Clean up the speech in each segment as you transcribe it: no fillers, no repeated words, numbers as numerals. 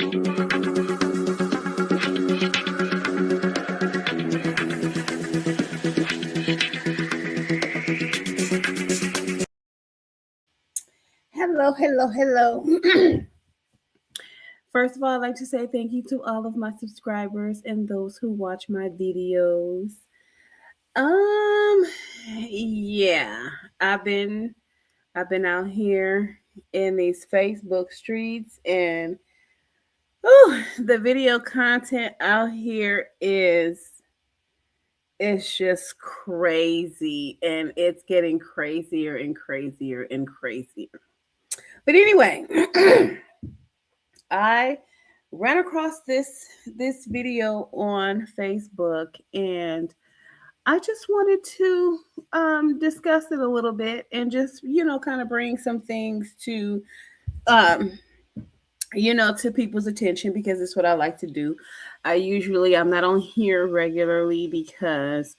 Hello. First of all, I'd like to say thank you to all of my subscribers and those who watch my videos. Um, yeah, I've been I've been out here in these Facebook streets, and the video content out here is just crazy, and it's getting crazier and crazier and crazier. But anyway, I ran across this video on Facebook, and I just wanted to discuss it a little bit and just kind of bring some things to um, to people's attention because it's what I like to do. I'm not on here regularly because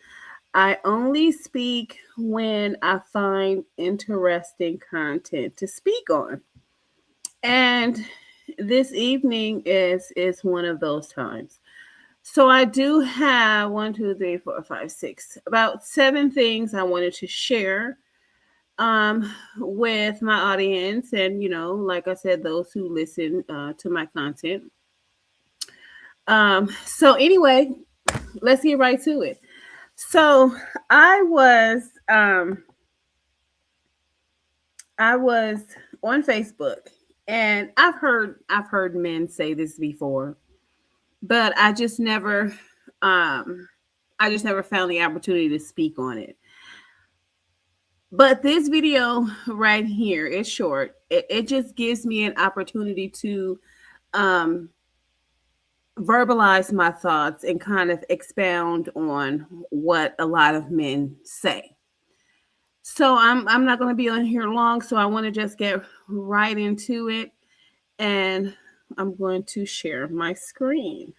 I only speak when I find interesting content to speak on. And this evening is one of those times. So I do have one, two, three, four, five, six, about seven things I wanted to share with my audience, and like I said, those who listen to my content. So anyway, let's get right to it. So I was um, I was on Facebook, and I've heard men say this before, but um I just never found the opportunity to speak on it. But this video right here is short. It just gives me an opportunity to um verbalize my thoughts and kind of expound on what a lot of men say. So I'm not going to be on here long, so I want to just get right into it, and I'm going to share my screen.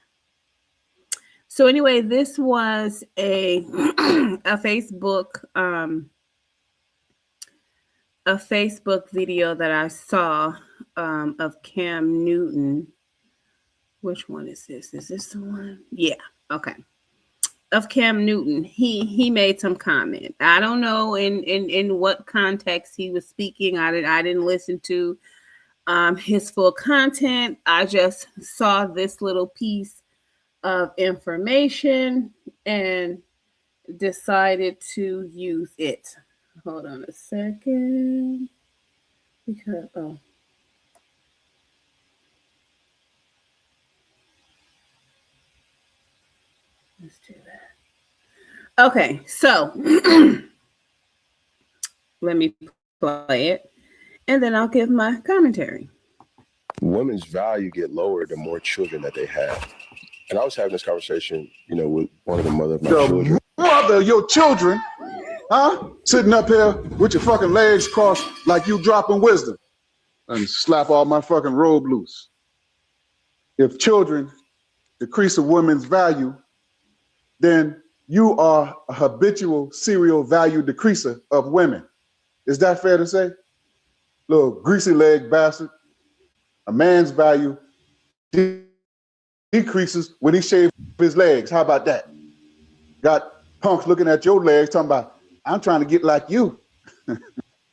So anyway, this was a a Facebook video that I saw of Cam Newton. Which one is this? Is this the one? Yeah. Okay. Of Cam Newton. He made some comment. I don't know in what context he was speaking. I didn't listen to his full content. I just saw this little piece of information and decided to use it. Hold on a second. Because let's do that. Okay, so let me play it, and then I'll give my commentary. Women's value get lower the more children that they have. And I was having this conversation, with one of the mother of my children. Mother of your children, huh? Sitting up here with your fucking legs crossed like you dropping wisdom, and slap all my fucking robe loose. If children decrease a woman's value, then you are a habitual serial value decreaser of women. Is that fair to say? Little greasy leg bastard. A man's value decreases when he shaves his legs. How about that? Got punks looking at your legs talking about, I'm trying to get like you.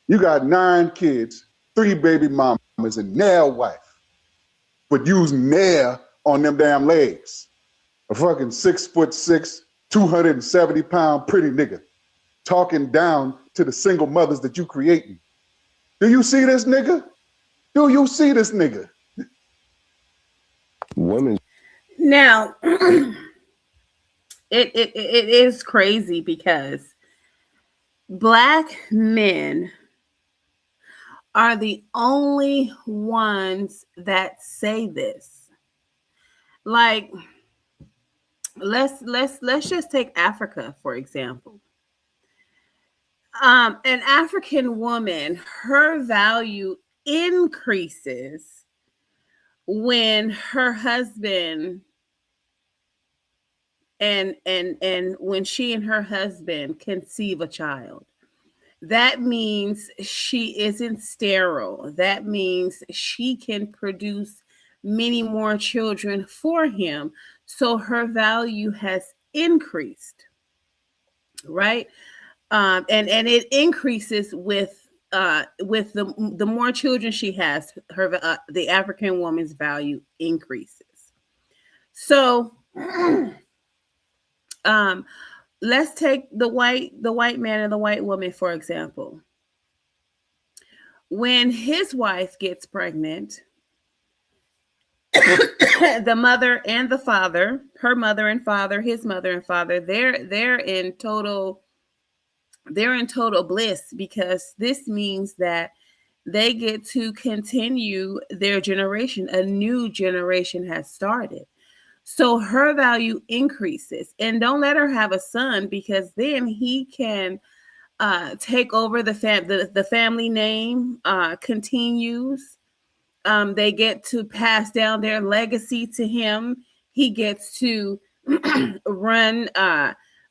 You got 9 kids, 3 baby mamas, and nail wife. But using nail on them damn legs. A fucking 6'6", 270-pound pretty nigga talking down to the single mothers that you creating. Do you see this nigga? Do you see this nigga? Women. Now, it is crazy because Black men are the only ones that say this. Like, let's just take Africa for example. An African woman, her value increases when her husband and when she and her husband conceive a child. That means she isn't sterile. That means she can produce many more children for him. So her value has increased, right? And it increases with the more children she has, her the African woman's value increases. So let's take the white man and the white woman for example. When his wife gets pregnant, the mother and the father, her mother and father, his mother and father, they're in total bliss, because this means that they get to continue their generation. A new generation has started. So her value increases. And don't let her have a son, because then he can take over the family name, continues. They get to pass down their legacy to him. He gets to run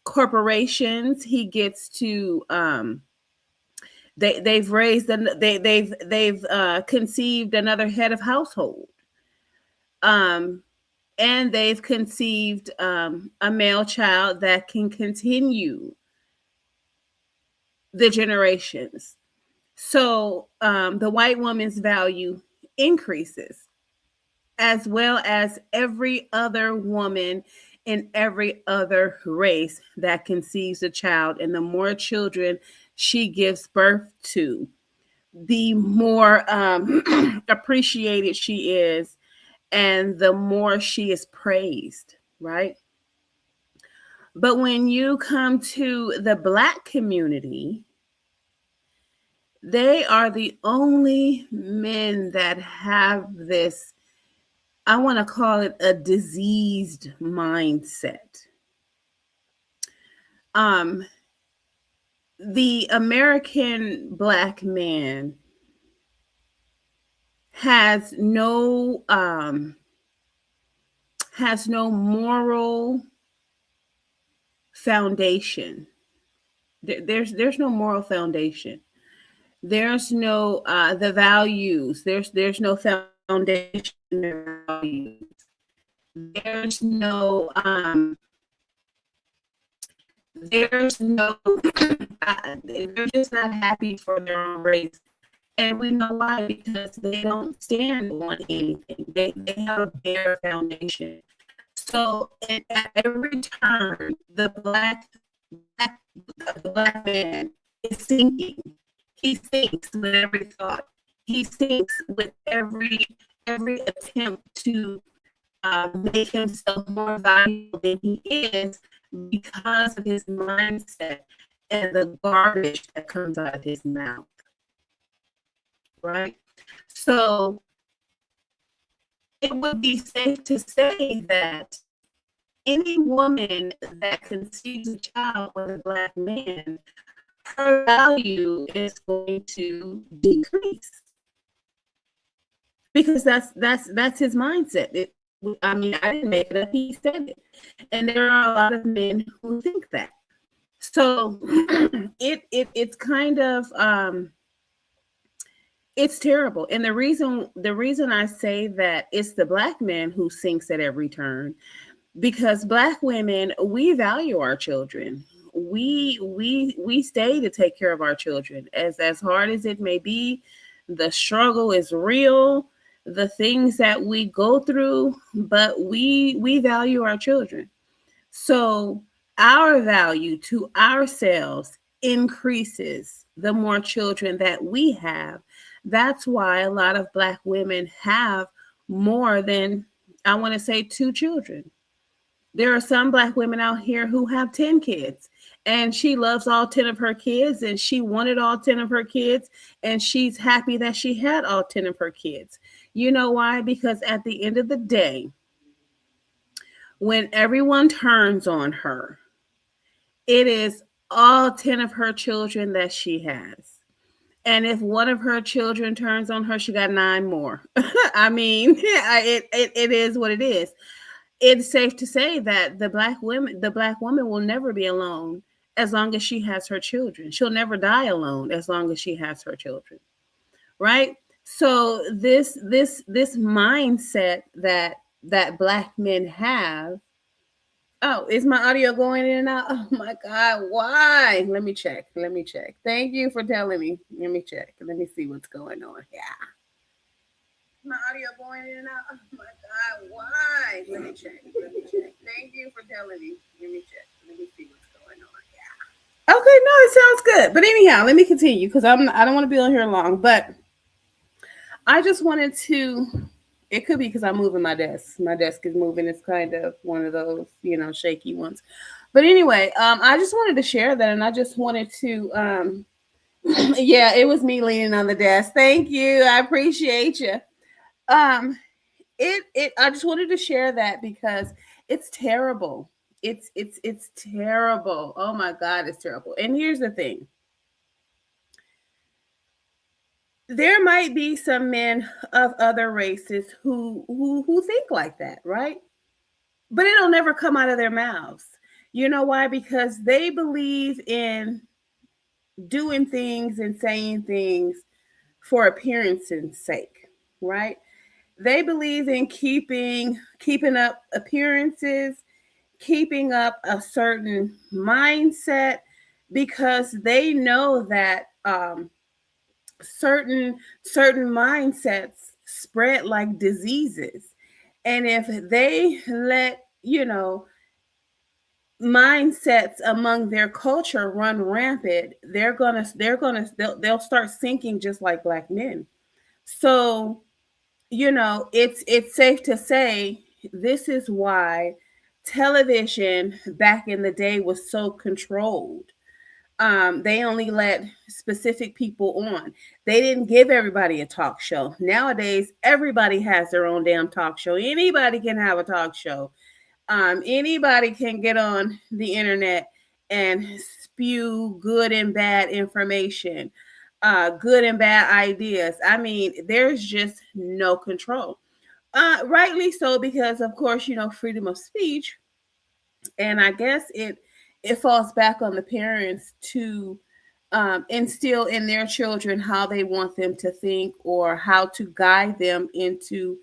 corporations. He gets to they've raised they've conceived another head of household, and they've conceived a male child that can continue the generations. So the white woman's value increases, as well as every other woman in every other race that conceives a child. And the more children she gives birth to, the more appreciated she is, and the more she is praised, right? But when you come to the Black community, they are the only men that have this, I want to call it a diseased mindset. The American Black man has no moral foundation. There's no moral foundation. There's no the values. There's no foundation values. There's no they're just not happy for their own race. And we know why, because they don't stand on anything. They have a bare foundation. So at every turn, the black man is sinking. He sinks with every thought. He sinks with every attempt to make himself more valuable than he is, because of his mindset and the garbage that comes out of his mouth. Right? So it would be safe to say that any woman that conceives a child with a Black man, her value is going to decrease, because that's his mindset. I didn't make it up. He said it, and there are a lot of men who think that. So it's kind of it's terrible. And the reason I say that it's the Black man who sinks at every turn, because Black women, we value our children. We stay to take care of our children, as hard as it may be. The struggle is real, the things that we go through, but we value our children. So our value to ourselves increases the more children that we have. That's why a lot of Black women have more than, I want to say, 2 children. There are some Black women out here who have 10 kids, and she loves all 10 of her kids, and she wanted all 10 of her kids, and she's happy that she had all 10 of her kids. You know why? Because at the end of the day, when everyone turns on her, it is all 10 of her children that she has. And if one of her children turns on her, she got 9 more. I mean, it is what it is. It's safe to say that the Black woman will never be alone as long as she has her children. She'll never die alone as long as she has her children, right? So this mindset that Black men have. Oh, is my audio going in and out? Oh my God, why? Let me check. Thank you for telling me. Let me check. Let me see what's going on. Yeah. My audio going in and out. Oh my God, why? Let me check. Thank you for telling me. Let me check. Let me see what's going on. Yeah. Okay, no, it sounds good. But anyhow, let me continue because I don't want to be on here long. But I just wanted to. It could be because I'm moving my desk. My desk is moving. It's kind of one of those, shaky ones. But anyway, I just wanted to share that, and I just wanted to, yeah, it was me leaning on the desk. Thank you. I appreciate you. I just wanted to share that because it's terrible. It's terrible. Oh my God, it's terrible. And here's the thing. There might be some men of other races who think like that, right? But it'll never come out of their mouths. You know why? Because they believe in doing things and saying things for appearance's sake, right? They believe in keeping up appearances, keeping up a certain mindset because they know that certain mindsets spread like diseases, and if they let mindsets among their culture run rampant, they'll start sinking just like Black men. So it's safe to say this is why television back in the day was so controlled. They only let specific people on. They didn't give everybody a talk show. Nowadays, everybody has their own damn talk show. Anybody can have a talk show. Anybody can get on the internet and spew good and bad information, good and bad ideas. I mean, there's just no control. Rightly so, because of course, freedom of speech. And I guess it falls back on the parents to instill in their children how they want them to think or how to guide them into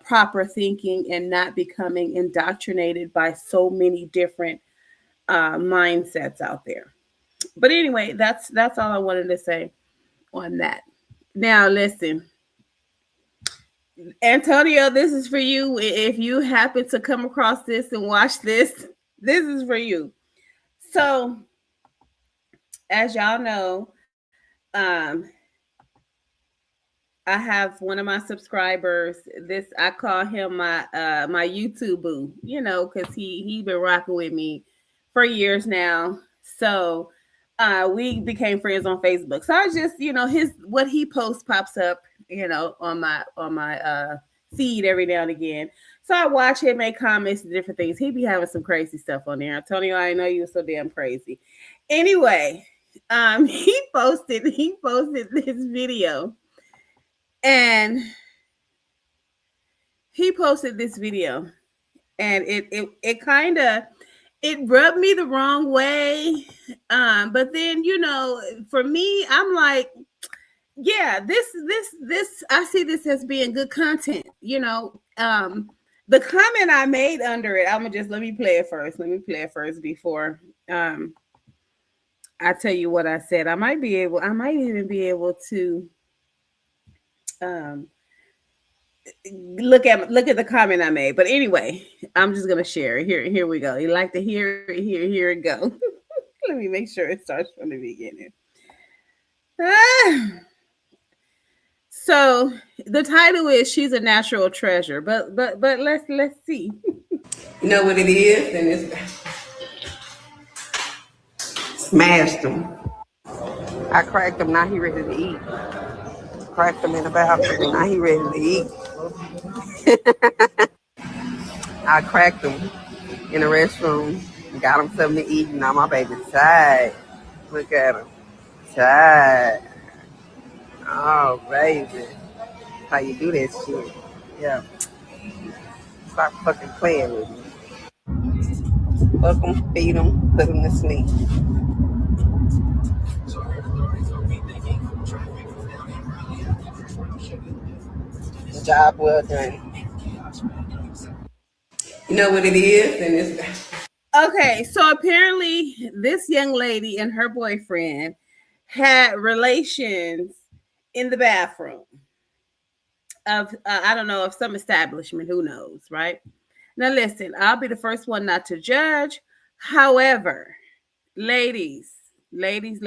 proper thinking and not becoming indoctrinated by so many different mindsets out there. But anyway, that's all I wanted to say on that. Now, listen, Antonio, this is for you. If you happen to come across this and watch this, this is for you. So, as y'all know, I have one of my subscribers. This I call him my YouTube boo, because he been rocking with me for years now. So we became friends on Facebook. So I just, what he posts pops up, on my feed every now and again. So I watch him make comments and different things. He be having some crazy stuff on there. Antonio, I know you were so damn crazy. Anyway, he posted this video. And he posted this video, and it kind of rubbed me the wrong way. But then, for me, I'm like, yeah, this I see this as being good content. The comment I made under it, let me play it first. Before I tell you what I said. I might even be able to look at the comment I made. But anyway, I'm just gonna share it. Here we go. You like to hear it? Here it go. Let me make sure it starts from the beginning. So the title is "She's a Natural Treasure," but let's see. You know what it is, and it's smashed him. I cracked him. Now he ready to eat. Cracked him in the bathroom. Now he ready to eat. I cracked him in the restroom. Got him something to eat. Now my baby's tired. Look at him. Tired. Oh, baby. How you do that shit? Yeah. Stop fucking playing with me. Fuck him, feed him, put him to sleep. Job well done. You know what it is, and it's Okay, so apparently this young lady and her boyfriend had relations in the bathroom of I don't know, of some establishment, who knows, right? Now listen, I'll be the first one not to judge. However, ladies, ladies,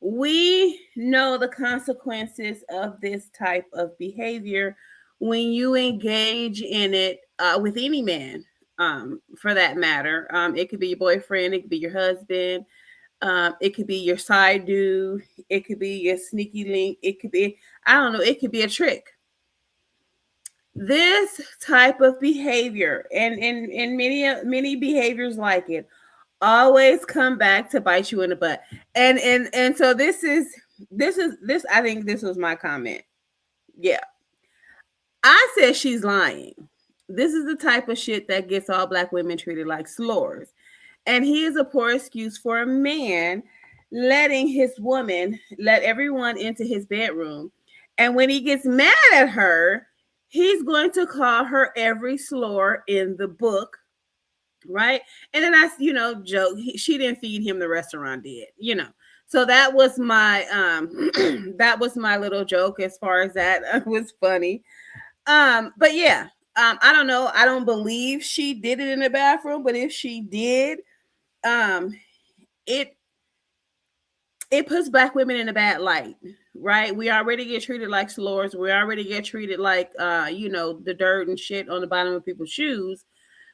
we know the consequences of this type of behavior when you engage in it with any man, for that matter. It could be your boyfriend, it could be your husband, it could be your side dude, it could be your sneaky link, it could be, I don't know, it could be a trick. This type of behavior and many behaviors like it always come back to bite you in the butt. And so this I think this was my comment. Yeah. I said she's lying. This is the type of shit that gets all black women treated like slurs. And he is a poor excuse for a man letting his woman let everyone into his bedroom. And when he gets mad at her, he's going to call her every slur in the book, right? And then I, joke, she didn't feed him, the restaurant did, So that was my that was my little joke as far as that was funny. But yeah, I don't know. I don't believe she did it in the bathroom, but if she did, it puts black women in a bad light, right? We already get treated like slurs. We already get treated like the dirt and shit on the bottom of people's shoes.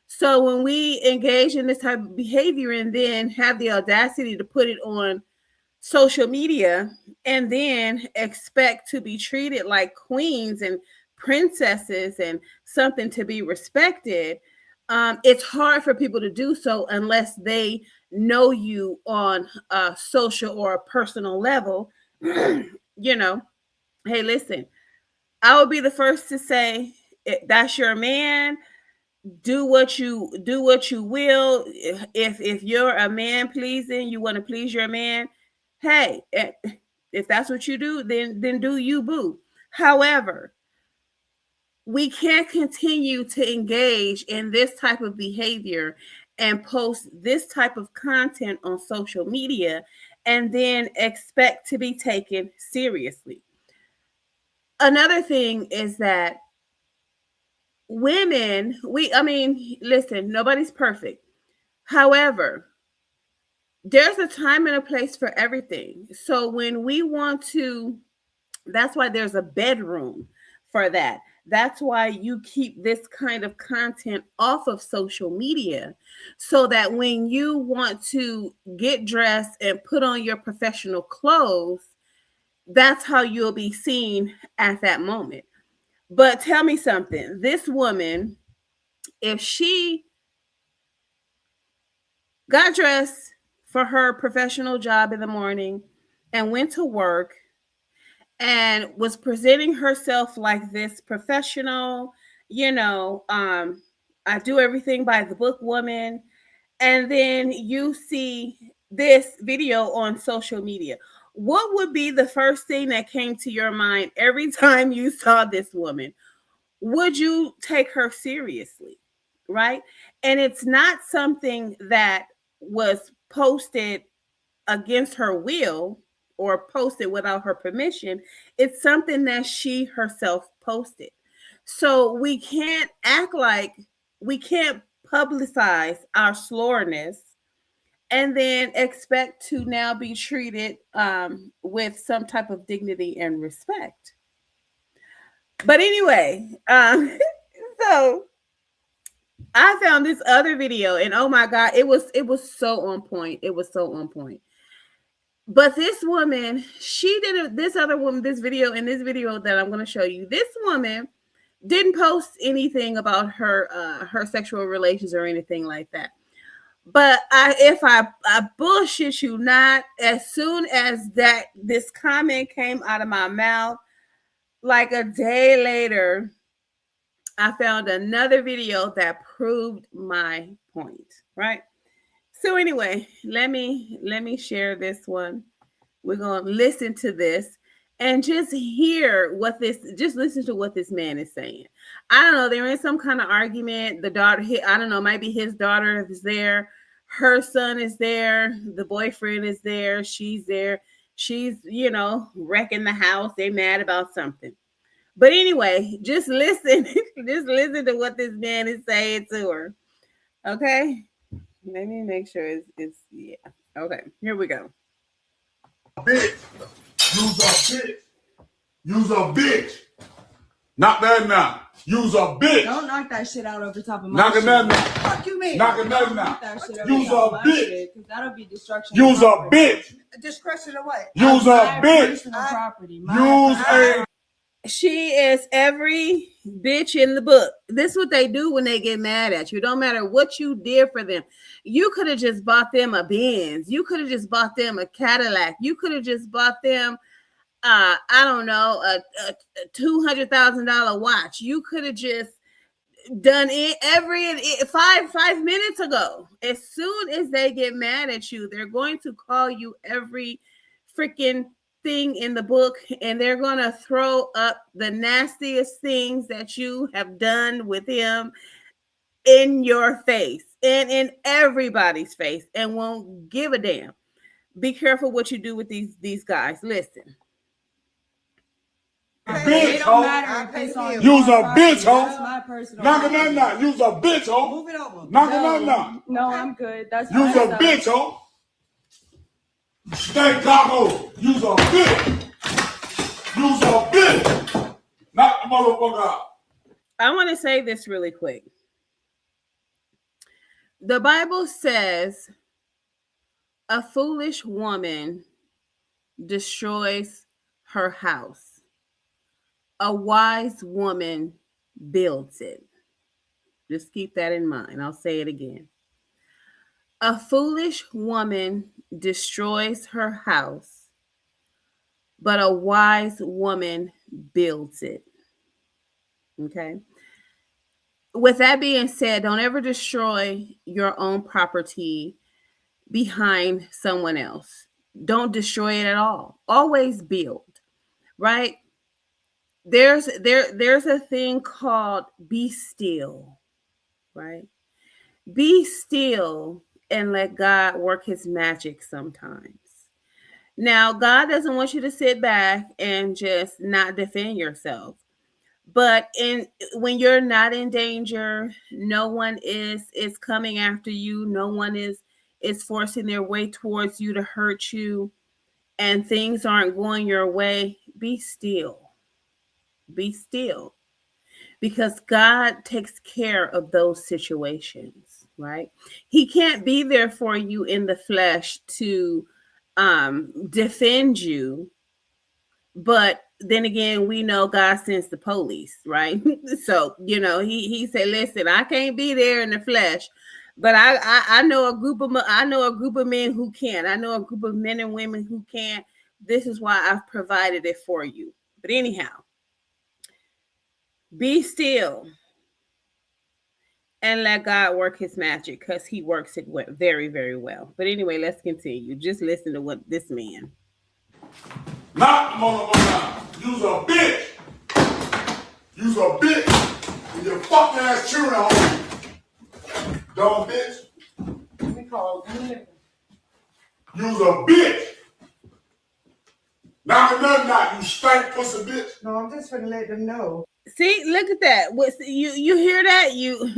So when we engage in this type of behavior and then have the audacity to put it on social media and then expect to be treated like queens and princesses and something to be respected, it's hard for people to do so unless they know you on a social or a personal level. Hey, listen, I would be the first to say, that's your man. Do what you will. If you're a man pleasing, you want to please your man, hey, if that's what you do, then do you, boo. However, we can't continue to engage in this type of behavior and post this type of content on social media and then expect to be taken seriously. Another thing is that women, listen, nobody's perfect. However, there's a time and a place for everything. So when we want to, that's why there's a bedroom for that. That's why you keep this kind of content off of social media, so that when you want to get dressed and put on your professional clothes, that's how you'll be seen at that moment. But tell me something. This woman, if she got dressed for her professional job in the morning and went to work and was presenting herself like this professional, I do everything by the book woman, and then you see this video on social media, what would be the first thing that came to your mind every time you saw this woman? Would you take her seriously? Right? And it's not something that was posted against her will or posted without her permission. It's something that she herself posted. So we can't act like, we can't publicize our slorness and then expect to now be treated with some type of dignity and respect. But anyway, so I found this other video, and oh my God, it was so on point. It was so on point. But this woman, she did this other woman, this video that I'm going to show you. This woman didn't post anything about her sexual relations or anything like that. But if I bullshit you not, as soon as this comment came out of my mouth, like a day later, I found another video that proved my point, right? So anyway, let me share this one. We're going to listen to this. and just hear what just listen to what this man is saying. I don't know. They're in some kind of argument. The daughter, I don't know, maybe his daughter is there. Her son is there. The boyfriend is there. She's there. She's, wrecking the house. They mad about something. But anyway, just listen. Just listen to what this man is saying to her. Okay? Let me make sure it's yeah. Okay, here we go. Bitch. You's a bitch. You's a bitch. Knock that now. You's a bitch. Don't knock that shit out over top of my Knock shit. that now. Fuck you mean? Knock that Don't now. knock that shit over You's a top of my bitch. shit, 'cause that'll be destruction. You's of a property. bitch. Discretion of what? You's a My bitch. personal property. My You's property. a She is every bitch in the book. This is what they do when they get mad at you. Don't matter what you did for them. You could have just bought them a Benz. You could have just bought them a Cadillac. You could have just bought them, I don't know, a $200,000 watch. You could have just done it 5 minutes ago. As soon as they get mad at you, they're going to call you every freaking thing in the book, and they're going to throw up the nastiest things that you have done with him in your face and in everybody's face, and won't give a damn. Be careful what you do with these guys. Listen. bitch, It ho. don't matter if it's on You's your a property. bitch, ho. That's my personal Knock it property. now. You's a bitch, ho. Move it over. Knock it now. No, I'm good. That's You's my a stuff. bitch, ho. Stay Taco. You's a bitch. You's a bitch. Knock the motherfucker out. I want to say this really quick. The Bible says a foolish woman destroys her house. A wise woman builds it. Just keep that in mind. I'll say it again. A foolish woman destroys her house, but a wise woman builds it. Okay? With that being said, don't ever destroy your own property behind someone else. Don't destroy it at all. Always build, right? There's a thing called be still, right? Be still and let God work his magic sometimes. Now, God doesn't want you to sit back and just not defend yourself. But when you're not in danger, no one is coming after you. No one is forcing their way towards you to hurt you, and things aren't going your way. Be still. Be still. Because God takes care of those situations, right? He can't be there for you in the flesh to defend you. But then again, we know God sends the police, right? So, he said, listen, I can't be there in the flesh, but I know a group of men who can. I know a group of men and women who can. This is why I've provided it for you. But anyhow, be still and let God work his magic, because he works it very, very well. But anyway, let's continue. Just listen to what this man. Knock the motherfucker out. You's a bitch. You's a bitch. And your fucking ass children home. Dumb bitch. We call it. You's a bitch. Knock it out, you stank pussy bitch. No, I'm just gonna let them know. See, look at that. What you hear that? You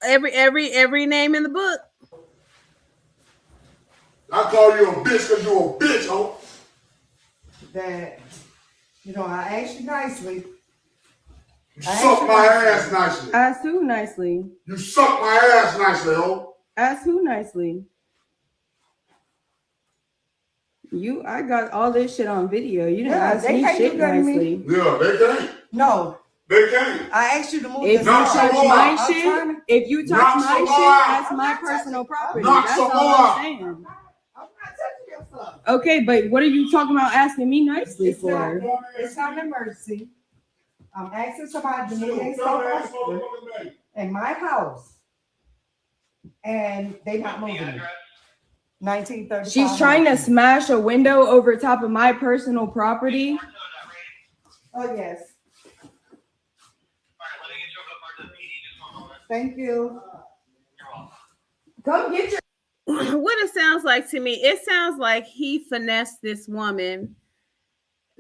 every name in the book. I call you a bitch because you're a bitch, ho. That, I asked you nicely. You suck my ass nicely. Ask who nicely? You suck my ass nicely, ho. Ask who nicely? I got all this shit on video. You didn't ask me shit nicely. Yeah, they can't. No. They can't. I asked you to move. If you touch my shit, if you touch my shit, that's my personal property. That's all I'm saying. I'm not touching your stuff. Okay, but what are you talking about asking me nicely for? It's not an emergency. I'm asking somebody to move their stuff in my house, and they not moving it. 1935. She's trying to smash a window over top of my personal property. Oh, yes. Thank you. Come get your. What it sounds like to me, it sounds like he finessed this woman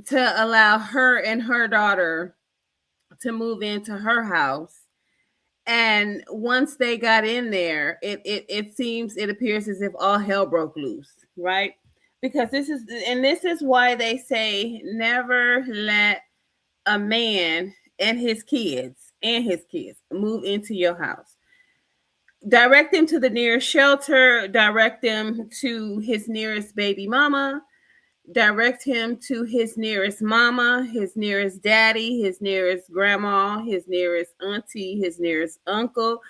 to allow her and her daughter to move into her house. And once they got in there, it appears as if all hell broke loose, right? Because this is why they say never let a man and his kids move into your house. Direct him to the nearest shelter, direct him to his nearest baby mama, direct him to his nearest mama, his nearest daddy, his nearest grandma, his nearest auntie, his nearest uncle,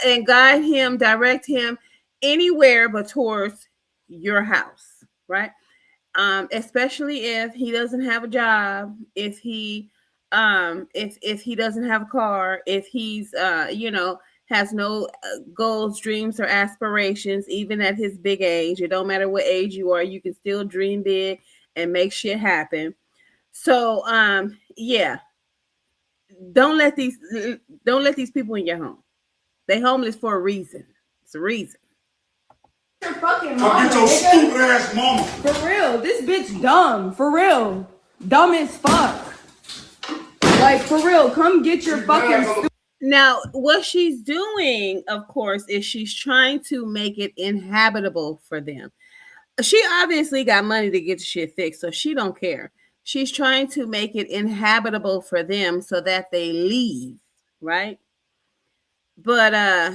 and guide him, direct him anywhere but towards your house, right? Especially if he doesn't have a job, if he doesn't have a car, if he's has no goals, dreams, or aspirations, even at his big age. It don't matter what age you are, you can still dream big and make shit happen. So, yeah, don't let these people in your home. They homeless for a reason. It's a reason. Your fucking Come mama, get your stupid ass mama. For real, this bitch dumb. For real, dumb as fuck. Like for real, come get your fucking. Now, what she's doing, of course, is she's trying to make it inhabitable for them. She obviously got money to get the shit fixed, so she don't care. She's trying to make it inhabitable for them so that they leave, right? But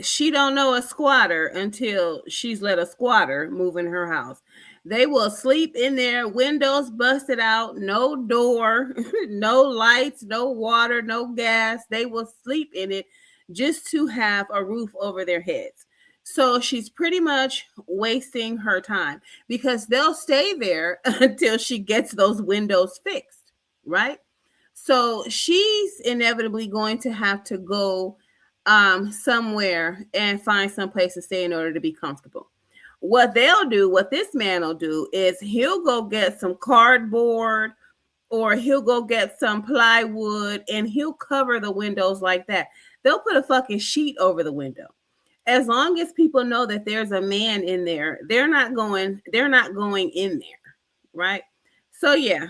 she don't know a squatter until she's let a squatter move in her house. They will sleep in there, windows busted out, no door, no lights, no water, no gas. They will sleep in it just to have a roof over their heads. So she's pretty much wasting her time because they'll stay there until she gets those windows fixed, right? So she's inevitably going to have to go somewhere and find some place to stay in order to be comfortable. What this man will do is he'll go get some cardboard or he'll go get some plywood and he'll cover the windows like that. They'll put a fucking sheet over the window. As long as people know that there's a man in there, they're not going in there, right? So yeah,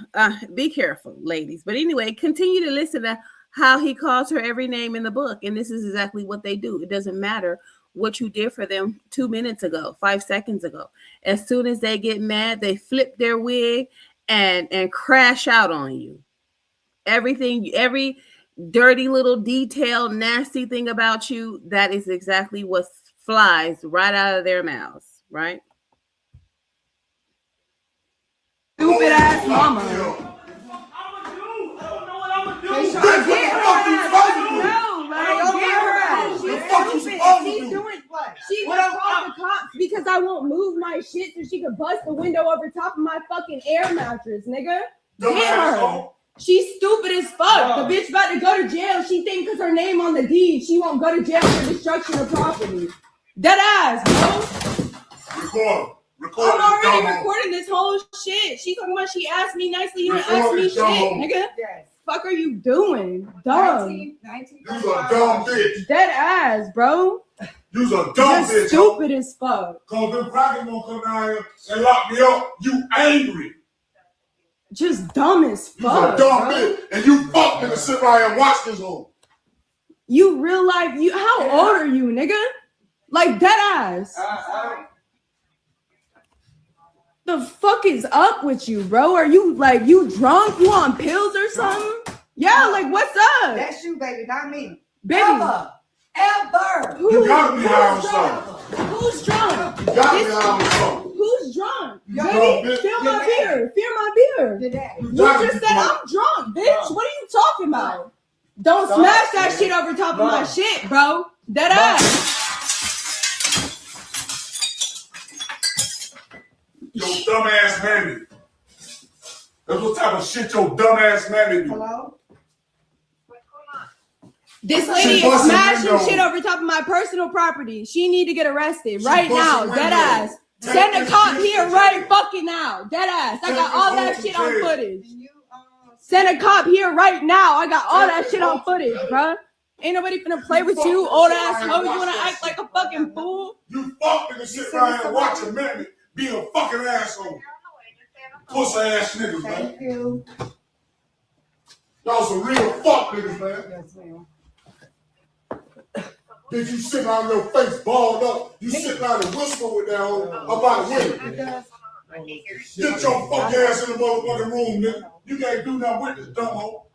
be careful, ladies. But anyway, continue to listen to how he calls her every name in the book. And this is exactly what they do. It doesn't matter what you did for them 2 minutes ago, 5 seconds ago. As soon as they get mad, they flip their wig and crash out on you. Every dirty little detail, nasty thing about you, that is exactly what flies right out of their mouths, right? Stupid ass mama. She was called the cops because I won't move my shit so she could bust the window over top of my fucking air mattress, nigga. Get her. She's stupid as fuck. The bitch about to go to jail. She think because her name on the deed, she won't go to jail for destruction of property. Dead ass, bro. Record. I'm already recording this whole shit. She talking about she asked me nicely. You didn't ask me shit, nigga. Yes. Fuck are you doing? Dumb. 19, you's a dumb bitch. Dead ass, bro. You's a dumb bitch. Stupid as fuck. Cause them crackers gonna come down here and lock me up. You angry. Just dumb as fuck. You's a dumb bitch. And you fuck nigga sit right here and watch this whole. You real life, how old are you, nigga? Like dead ass. The fuck is up with you, bro? Are you like you drunk? You on pills or something? Yeah, like what's up? That's you, baby, not me. Baby. Ever. You gotta be high on something. Who's drunk? You gotta be high on something. Who's drunk? You Baby, feel my beer. Feel my beer. You just said I'm drunk, bitch. What are you talking about? Don't smash that shit over top of my shit, bro. Dead ass. Your dumb ass mammy. That's what type of shit your dumb ass mammy do. Hello? This lady She is busted smashing windows. shit over top of my personal property. She need to get arrested She right busted now. Dead windows. ass. Take Send a this cop bitch here to right jail. fucking now. Dead ass. I Take got this all hoe that to shit on jail. footage. Send a cop here right now. I got all Take that this shit hoe on to footage, jail. bruh. Ain't nobody finna play with fuck you, with old shit ass right here, hoe. You watch wanna that act like shit. a fucking fool? You fuck nigga sit right here and watch your mammy be a fucking asshole. Pussy ass niggas, man. Thank you. Y'all some real fuck niggas, man. Yes, ma'am. Bitch, you sitting on your face balled up. You sitting out and whisper with that hoe about women. Get your fuck ass in the motherfucking room, nigga. You can't do nothing with this dumb hoe.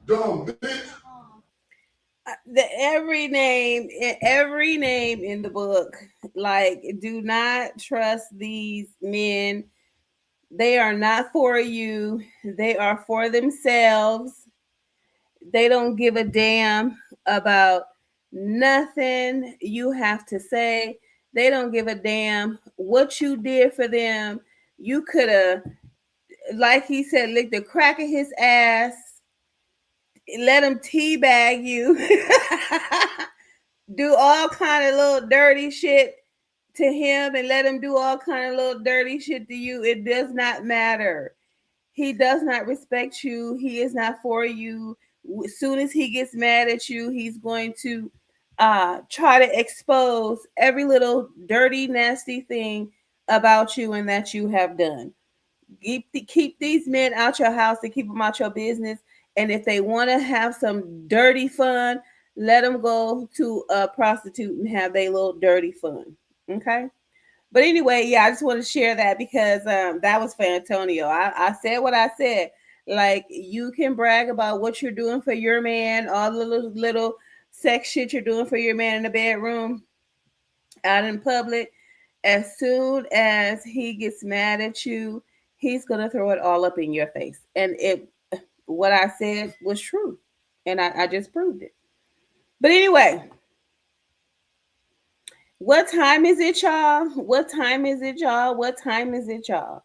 Dumb bitch. Every name in the book, like, do not trust these men. They are not for you. They are for themselves. They don't give a damn about nothing you have to say. They don't give a damn what you did for them. You could have, like he said, licked the crack of his ass, let him teabag you, do all kind of little dirty shit to him, and let him do all kind of little dirty shit to you. It does not matter. He does not respect you. He is not for you. As soon as he gets mad at you, he's going to try to expose every little dirty, nasty thing about you and that you have done. Keep these men out your house and keep them out your business. And if they want to have some dirty fun, let them go to a prostitute and have their little dirty fun. Okay. But anyway, yeah, I just want to share that because that was for Antonio. I said what I said. Like, you can brag about what you're doing for your man, all the little sex shit you're doing for your man in the bedroom, out in public. As soon as he gets mad at you, he's gonna throw it all up in your face. And what I said was true, and I just proved it. But anyway. What time is it, y'all? What time is it, y'all? What time is it, y'all?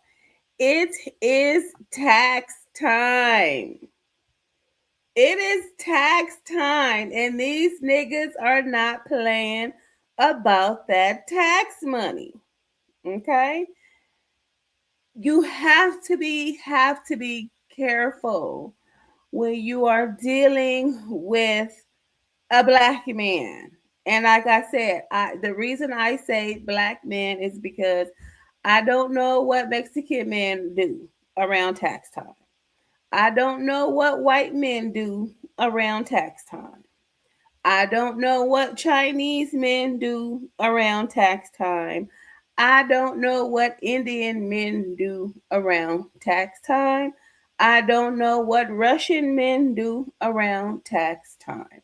It is tax time. It is tax time, and these niggas are not playing about that tax money. Okay? You have to be careful when you are dealing with a black man. And like I said, the reason I say black men is because I don't know what Mexican men do around tax time. I don't know what white men do around tax time. I don't know what Chinese men do around tax time. I don't know what Indian men do around tax time. I don't know what Russian men do around tax time.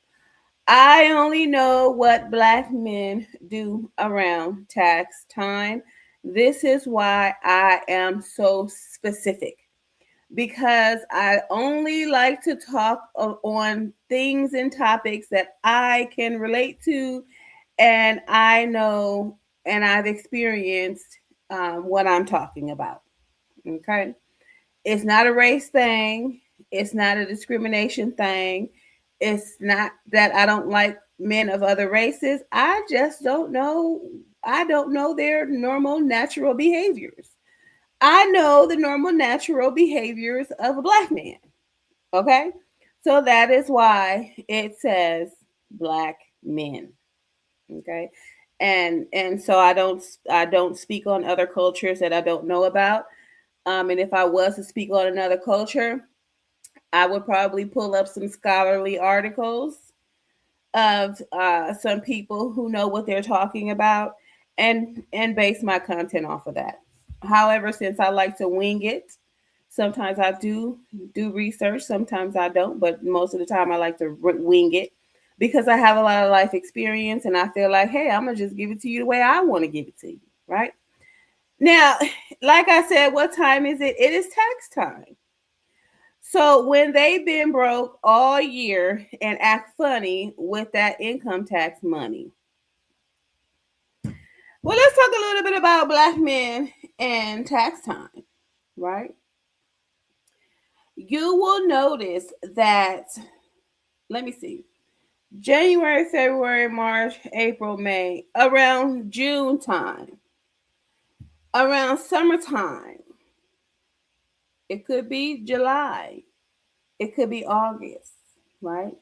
I only know what black men do around tax time. This is why I am so specific, because I only like to talk on things and topics that I can relate to, and I know and I've experienced what I'm talking about. Okay. It's not a race thing. It's not a discrimination thing. It's not that I don't like men of other races. I just don't know. I don't know their normal natural behaviors. I know the normal natural behaviors of a black man. Okay? So that is why it says black men. Okay? And so I don't speak on other cultures that I don't know about. And if I was to speak on another culture, I would probably pull up some scholarly articles of some people who know what they're talking about and base my content off of that. However, since I like to wing it, sometimes I do research, sometimes I don't, but most of the time I like to wing it because I have a lot of life experience and I feel like, hey, I'm going to just give it to you the way I want to give it to you, right? Now, like I said, what time is it? It is tax time. So when they've been broke all year and act funny with that income tax money. Well, let's talk a little bit about black men and tax time, right? you will notice that, let me see, January, February, March, April, May, around June time, around summertime, it could be July, it could be August, right?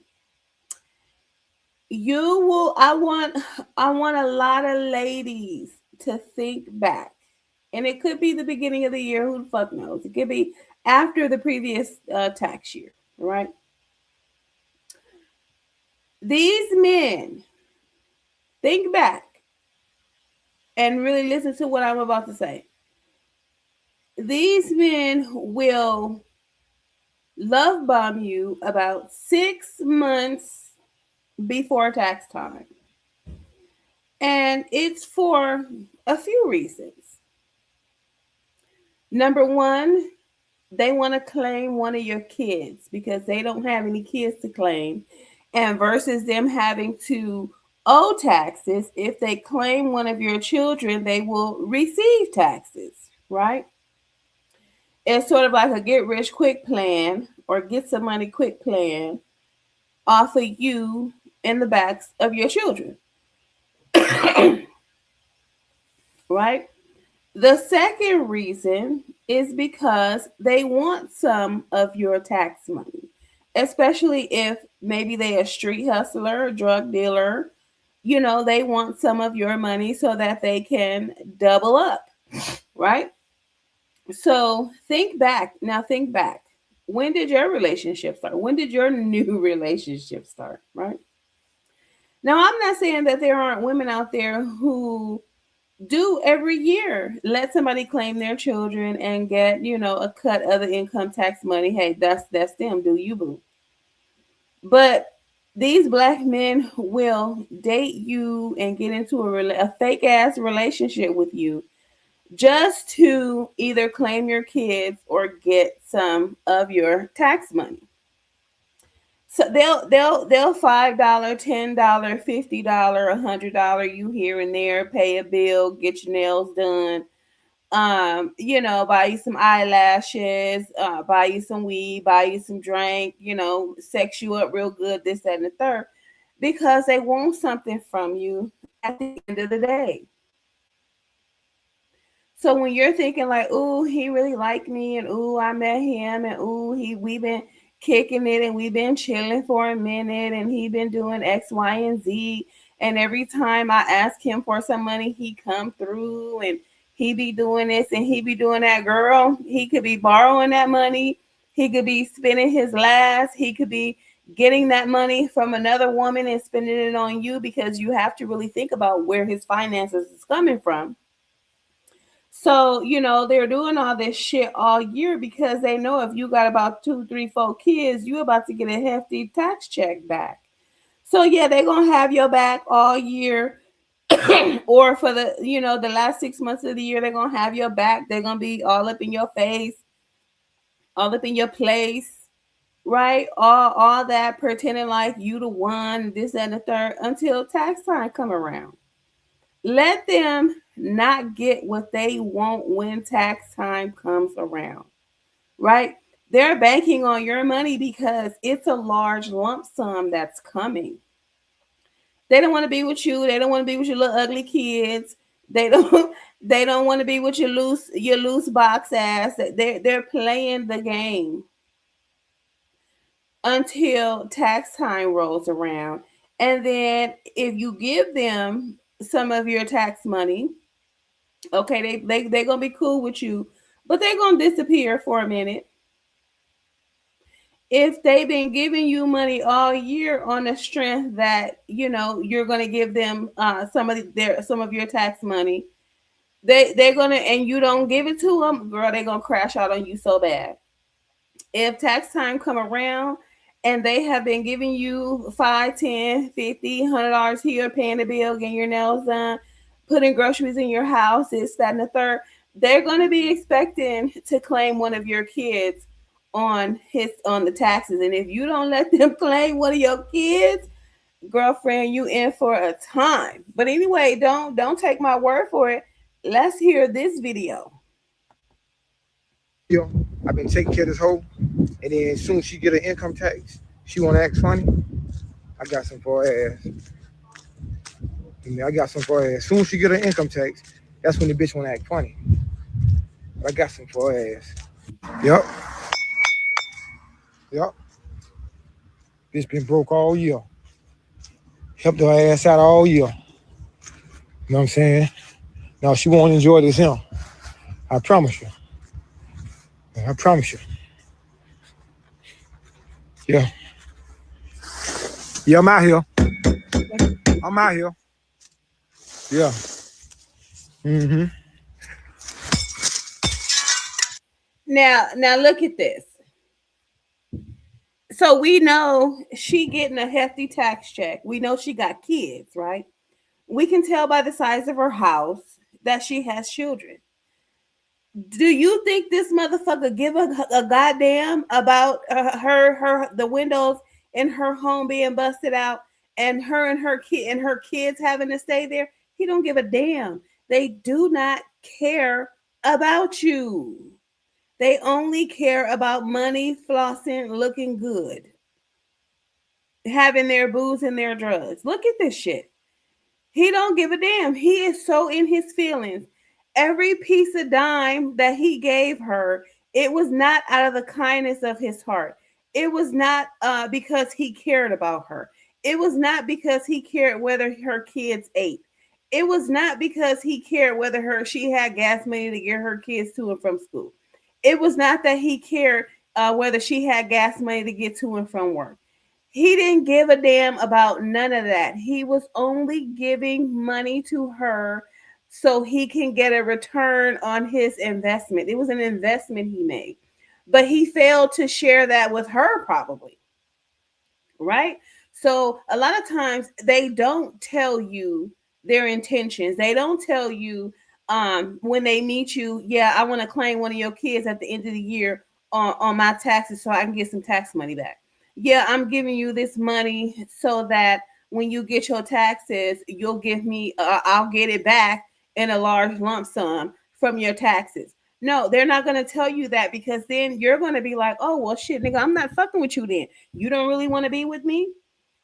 I want a lot of ladies to think back. And it could be the beginning of the year, who the fuck knows? It could be after the previous tax year, right? These men, think back and really listen to what I'm about to say. These men will love bomb you about 6 months before tax time. And it's for a few reasons. Number one, they want to claim one of your kids because they don't have any kids to claim. And versus them having to owe taxes, if they claim one of your children, they will receive taxes, right? It's sort of like a get rich quick plan or get some money quick plan off of you and the backs of your children. Right? The second reason is because they want some of your tax money, especially if maybe they a street hustler, a drug dealer. You know, they want some of your money so that they can double up, right? So think back. Now think back. When did your relationship start? When did your new relationship start, right? Now, I'm not saying that there aren't women out there who do every year let somebody claim their children and get, you know, a cut of the income tax money. Hey, that's them. Do you, boo? But these black men will date you and get into a fake ass relationship with you just to either claim your kids or get some of your tax money. So they'll $5, $10, $50, $100 you here and there, pay a bill, get your nails done, you know, buy you some eyelashes, buy you some weed, buy you some drink, you know, sex you up real good, this, that, and the third, because they want something from you at the end of the day. So when you're thinking like, ooh, he really liked me, and ooh, I met him, and ooh, we've been kicking it and we've been chilling for a minute and he been doing X, Y, and Z. And every time I ask him for some money, he come through and he be doing this and he be doing that. Girl, he could be borrowing that money. He could be spending his last. He could be getting that money from another woman and spending it on you, because you have to really think about where his finances is coming from. So, you know, they're doing all this shit all year because they know if you got about 2, 3, 4 kids, you're about to get a hefty tax check back. So, yeah, they're going to have your back all year. Or for the, you know, the last 6 months of the year, they're going to have your back. They're going to be all up in your face, all up in your place, right? All that, pretending like you the one, this, that, and the third, until tax time come around. Let them not get what they want when tax time comes around, right? They're banking on your money because it's a large lump sum that's coming. They don't want to be with you. They don't want to be with your little ugly kids. They don't want to be with your loose box ass. They're playing the game until tax time rolls around. And then if you give them some of your tax money, okay, they're gonna be cool with you, but they're gonna disappear for a minute. If they've been giving you money all year on the strength that, you know, you're gonna give them some of your tax money, they're gonna, and you don't give it to them, girl, they're gonna crash out on you so bad. If tax time come around and they have been giving you $5, $10, $50, $100 here, paying the bill, getting your nails done, putting groceries in your house, this, that, and the third, they're going to be expecting to claim one of your kids on the taxes. And if you don't let them claim one of your kids, girlfriend, you in for a time. But anyway, don't take my word for it. Let's hear this video. I've been taking care of this hoe, and then as soon as she get her income tax, she want to act funny. I got some for her ass. I got some for her ass. As soon as she get her income tax, that's when the bitch want to act funny. But I got some for her ass. Yup. Bitch been broke all year. Helped her ass out all year. You know what I'm saying? Now she won't enjoy this him. I promise you. I promise you. Yeah. Yeah, I'm out here. Yeah. Mm-hmm. Now look at this. So we know she getting a hefty tax check. We know she got kids, right? We can tell by the size of her house that she has children. Do you think this motherfucker give a goddamn about the windows in her home being busted out and her kids having to stay there? He don't give a damn. They do not care about you. They only care about money, flossing, looking good, having their booze and their drugs. Look at this shit. He don't give a damn. He is so in his feelings. Every piece of dime that he gave her, it was not out of the kindness of his heart. It was not because he cared about her. It was not because he cared whether her kids ate. It was not because he cared whether she had gas money to get her kids to and from school. It was not that he cared whether she had gas money to get to and from work. He didn't give a damn about none of that. He was only giving money to her so he can get a return on his investment. It was an investment he made, but he failed to share that with her probably, right? So a lot of times they don't tell you their intentions. They don't tell you when they meet you, yeah, I want to claim one of your kids at the end of the year on my taxes so I can get some tax money back. Yeah, I'm giving you this money so that when you get your taxes, you'll give me, I'll get it back in a large lump sum from your taxes. No, they're not going to tell you that, because then you're going to be like, oh, well, shit, nigga, I'm not fucking with you then. You don't really want to be with me.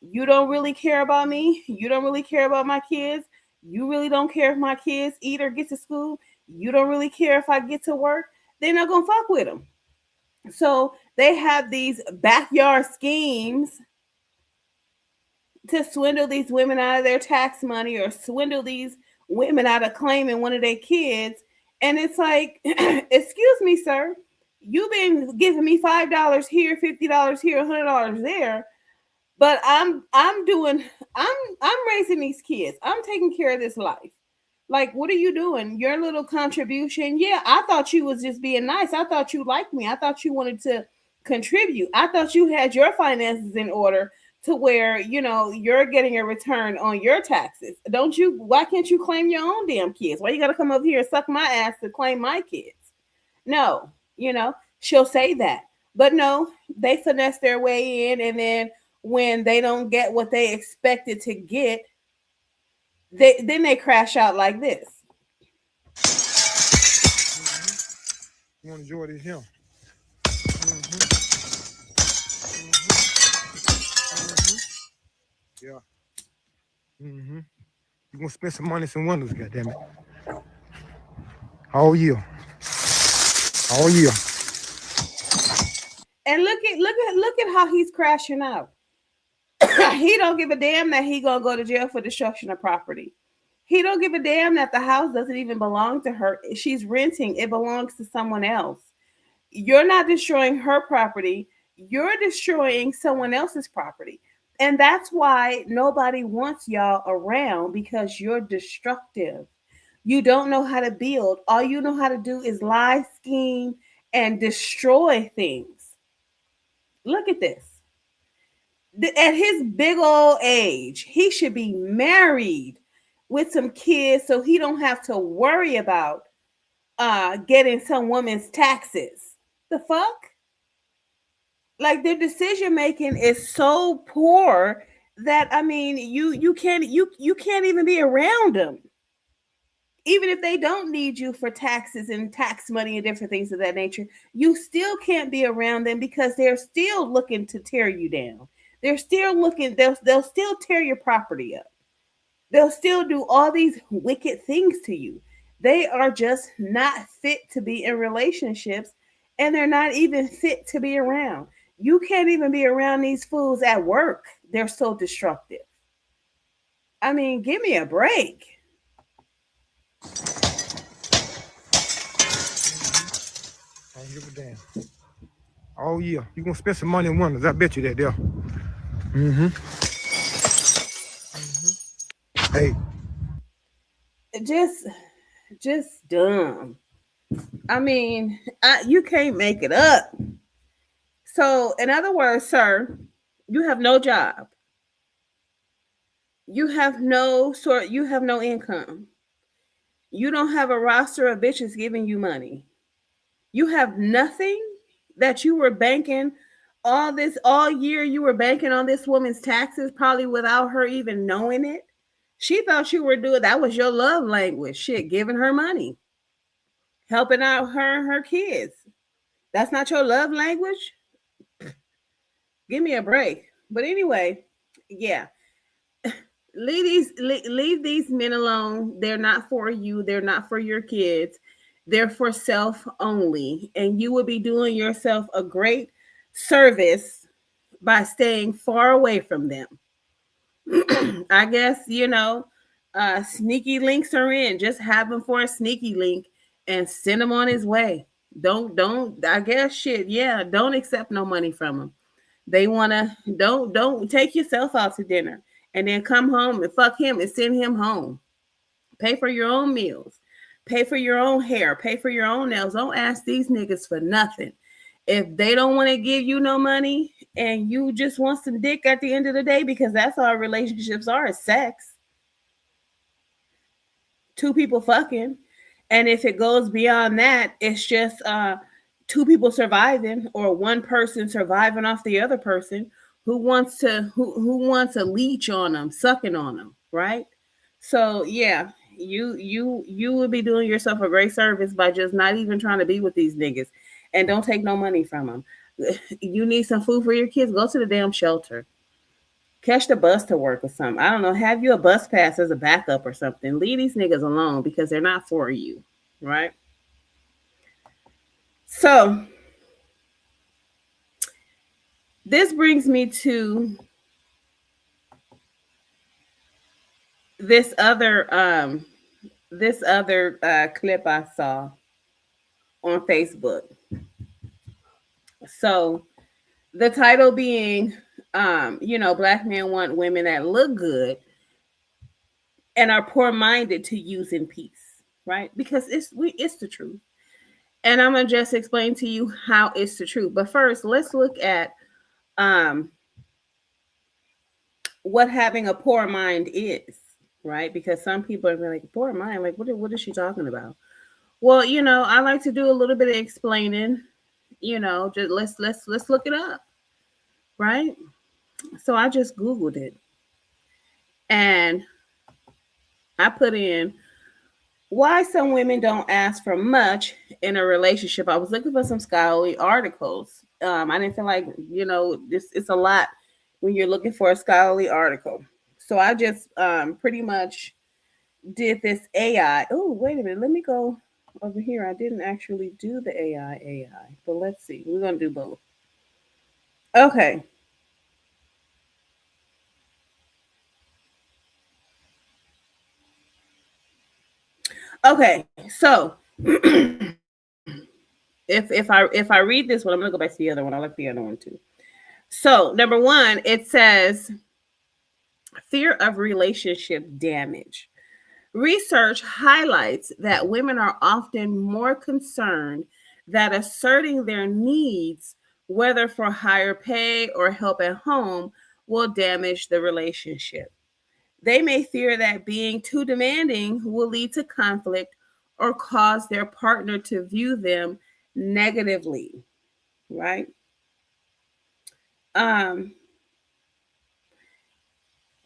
You don't really care about me. You don't really care about my kids. You really don't care if my kids eat or get to school. You don't really care if I get to work. They're not going to fuck with them. So they have these backyard schemes to swindle these women out of their tax money or swindle these women out of claiming one of their kids. And it's like, excuse me, sir, you've been giving me $5 here, $50 here, $100 there. But I'm raising these kids. I'm taking care of this life. Like, what are you doing? Your little contribution. Yeah, I thought you was just being nice. I thought you liked me. I thought you wanted to contribute. I thought you had your finances in order to where, you know, you're getting a return on your taxes. Why can't you claim your own damn kids? Why you got to come over here and suck my ass to claim my kids? No, she'll say that. But no, they finesse their way in, and then when they don't get what they expected to get, then they crash out like this. You want to enjoy this him. Yeah. You gonna spend some money, some windows, goddammit. All year. And look at how he's crashing out. He don't give a damn that he gonna go to jail for destruction of property. He don't give a damn that the house doesn't even belong to her. She's renting. It belongs to someone else. You're not destroying her property. You're destroying someone else's property. And that's why nobody wants y'all around, because you're destructive. You don't know how to build. All you know how to do is lie, scheme, and destroy things. Look at this. At his big old age, he should be married with some kids so he don't have to worry about getting some woman's taxes. The fuck? Like, their decision making is so poor that, I mean, you can't even be around them. even if they don't need you for taxes and tax money and different things of that nature, you still can't be around them because they're still looking to tear you down. They're still looking, they'll still tear your property up. They'll still do all these wicked things to you. They are just not fit to be in relationships, and they're not even fit to be around. You can't even be around these fools at work. They're so destructive. I mean, give me a break. I don't give a damn. Oh yeah, you gonna spend some money in Wonders. I bet you that there. Hey, Just dumb. I mean, you can't make it up. So, in other words, sir, you have no job. You have no income. You don't have a roster of bitches giving you money. You have nothing that you were banking all year. You were banking on this woman's taxes, probably without her even knowing it. She thought you were doing that was your love language. Shit, giving her money, helping out her and her kids. That's not your love language? Give me a break. But anyway, yeah. Leave these men alone. They're not for you. They're not for your kids. They're for self only. And you would be doing yourself a great service by staying far away from them. I guess, sneaky links are in. Just have him for a sneaky link and send him on his way. Don't I guess shit. Yeah, don't accept no money from him. They wanna don't take yourself out to dinner and then come home and fuck him and send him home. Pay for your own meals. Pay for your own hair. Pay for your own nails. Don't ask these niggas for nothing. If they don't want to give you no money and you just want some dick at the end of the day, because that's all relationships are, is sex. Two people fucking. And if it goes beyond that, it's just two people surviving or one person surviving off the other person who wants a leech on them, sucking on them, right? So yeah, you would be doing yourself a great service by just not even trying to be with these niggas. And don't take no money from them. You need some food for your kids, go to the damn shelter. Catch the bus to work or something. I don't know. Have you a bus pass as a backup or something. Leave these niggas alone because they're not for you, right? So this brings me to this other clip I saw on Facebook. So the title being, black men want women that look good and are poor-minded to use in peace, right? Because it's the truth. And I'm gonna just explain to you how it's the truth. But first, let's look at what having a poor mind is, right? Because some people are like, poor mind, like what is she talking about? Well, I like to do a little bit of explaining. Just let's look it up, right? So I just Googled it and I put in why some women don't ask for much in a relationship. I was looking for some scholarly articles. I didn't feel like, it's a lot when you're looking for a scholarly article. So I just pretty much did this AI. Oh, wait a minute. Let me go over here. I didn't actually do the AI, but let's see. We're going to do both. Okay. Okay, so if I read this one, I'm gonna go back to the other one. I like the other one too. So number one, it says fear of relationship damage. Research highlights that women are often more concerned that asserting their needs, whether for higher pay or help at home, will damage the relationship. They may fear that being too demanding will lead to conflict or cause their partner to view them negatively, right?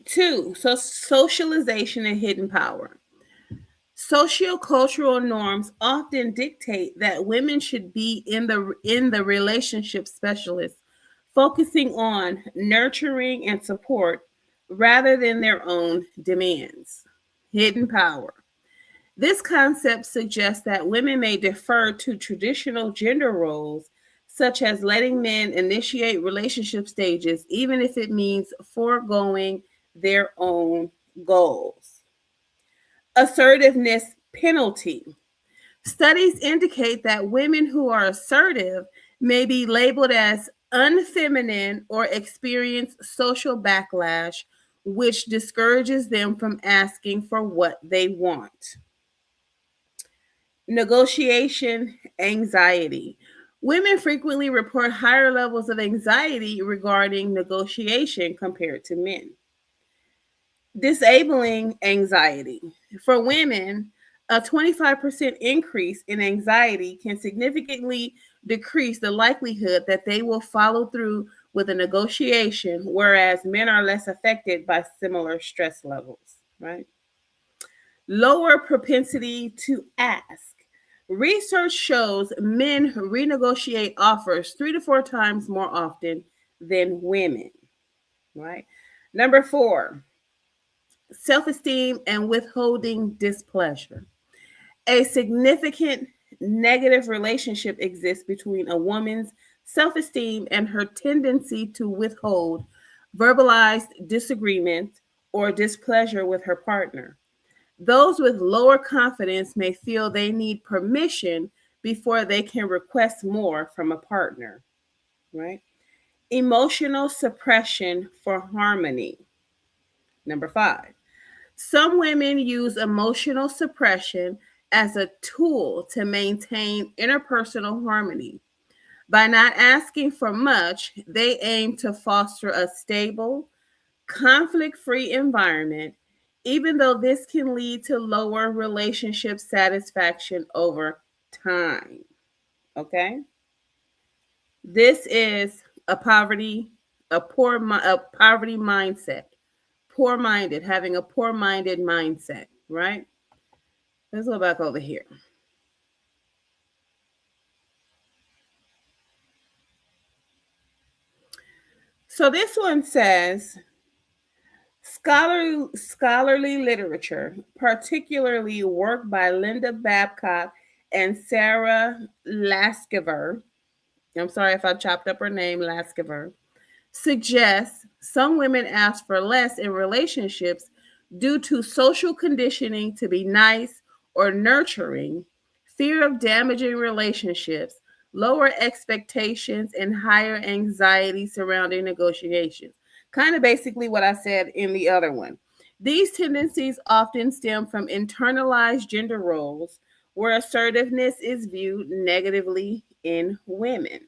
Two, so socialization and hidden power. Sociocultural norms often dictate that women should be in the relationship specialist, focusing on nurturing and support rather than their own demands. Hidden power. This concept suggests that women may defer to traditional gender roles, such as letting men initiate relationship stages, even if it means foregoing their own goals. Assertiveness penalty. Studies indicate that women who are assertive may be labeled as unfeminine or experience social backlash, which discourages them from asking for what they want. Negotiation anxiety. Women frequently report higher levels of anxiety regarding negotiation compared to men. Disabling anxiety. For women, a 25% increase in anxiety can significantly decrease the likelihood that they will follow through with a negotiation, whereas men are less affected by similar stress levels, right? Lower propensity to ask. Research shows men renegotiate offers 3 to 4 times more often than women, right? Number 4, self-esteem and withholding displeasure. A significant negative relationship exists between a woman's self-esteem and her tendency to withhold verbalized disagreement or displeasure with her partner. Those with lower confidence may feel they need permission before they can request more from a partner, right? Emotional suppression for harmony. Number 5, some women use emotional suppression as a tool to maintain interpersonal harmony. By not asking for much, they aim to foster a stable, conflict-free environment, even though this can lead to lower relationship satisfaction over time. Okay? This is a poverty mindset. Poor-minded, having a poor-minded mindset, right? Let's go back over here. So this one says, scholarly literature, particularly work by Linda Babcock and Sarah Laskiver, I'm sorry if I chopped up her name, Laskiver, suggests some women ask for less in relationships due to social conditioning to be nice or nurturing, fear of damaging relationships, lower expectations, and higher anxiety surrounding negotiations. Kind of basically what I said in the other one. These tendencies often stem from internalized gender roles where assertiveness is viewed negatively in women.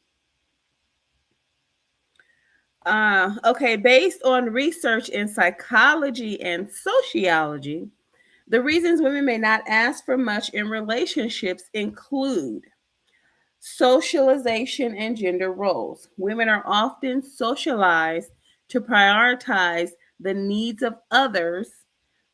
Okay, based on research in psychology and sociology, the reasons women may not ask for much in relationships include socialization and gender roles. Women are often socialized to prioritize the needs of others,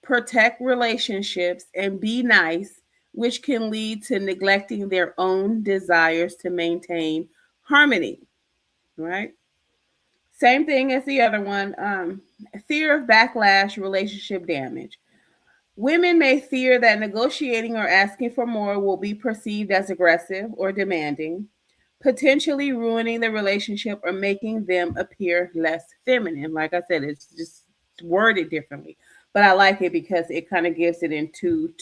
protect relationships, and be nice, which can lead to neglecting their own desires to maintain harmony, right? Same thing as the other one. Fear of backlash, relationship damage. Women may fear that negotiating or asking for more will be perceived as aggressive or demanding, potentially ruining the relationship or making them appear less feminine. Like I said, it's just worded differently, but I like it because it kind of gives it in two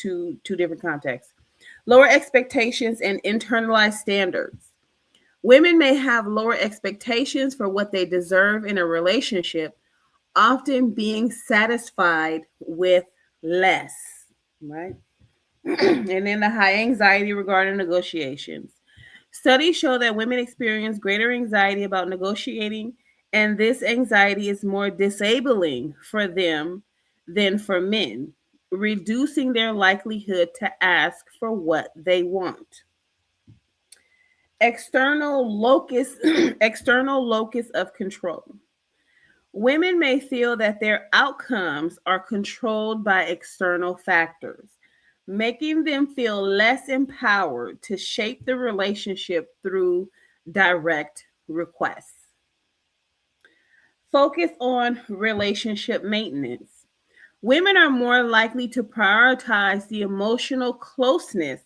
different contexts. Lower expectations and internalized standards. Women may have lower expectations for what they deserve in a relationship, often being satisfied with less, right? And then the high anxiety regarding negotiations. Studies show that women experience greater anxiety about negotiating, and this anxiety is more disabling for them than for men, reducing their likelihood to ask for what they want. External locus of control. Women may feel that their outcomes are controlled by external factors. making them feel less empowered to shape the relationship through direct requests. Focus on relationship maintenance. Women are more likely to prioritize the emotional closeness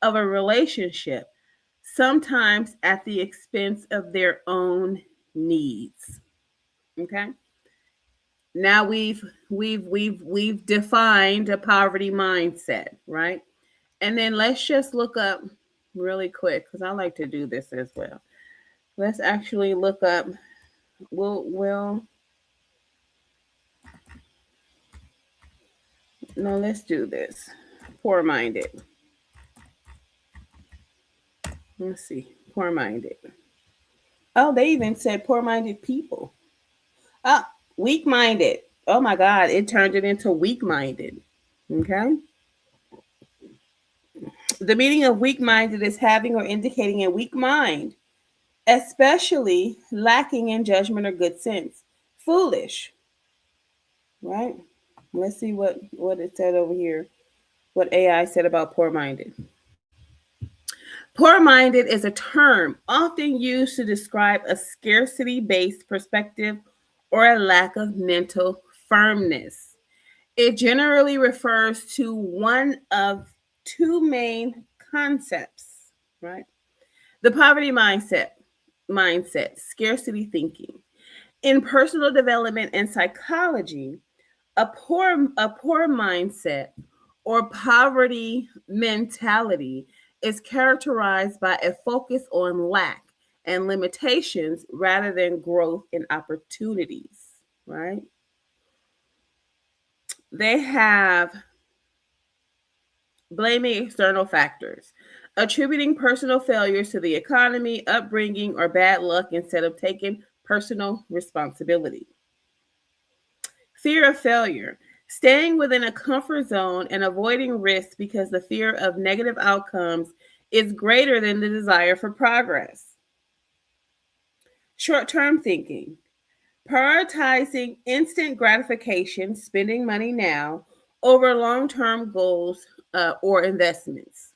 of a relationship, sometimes at the expense of their own needs. Okay? Now we've defined a poverty mindset, right? And then let's just look up really quick, because I like to do this as well. Let's actually look up. No, let's do this. Poor minded. Let's see. Poor minded. Oh, they even said poor minded people. Oh, weak minded. Oh my God, it turned it into weak minded. Okay. The meaning of weak minded is having or indicating a weak mind, especially lacking in judgment or good sense. Foolish, right? Let's see what it said over here, what AI said about poor minded. Poor minded is a term often used to describe a scarcity based perspective or a lack of mental firmness. It generally refers to one of two main concepts, right? The poverty mindset, scarcity thinking. In personal development and psychology, a poor mindset or poverty mentality is characterized by a focus on lack and limitations rather than growth and opportunities, right? They have blaming external factors, attributing personal failures to the economy, upbringing, or bad luck instead of taking personal responsibility. Fear of failure, staying within a comfort zone and avoiding risk because the fear of negative outcomes is greater than the desire for progress. Short-term thinking, prioritizing instant gratification, spending money now over long-term goals or investments.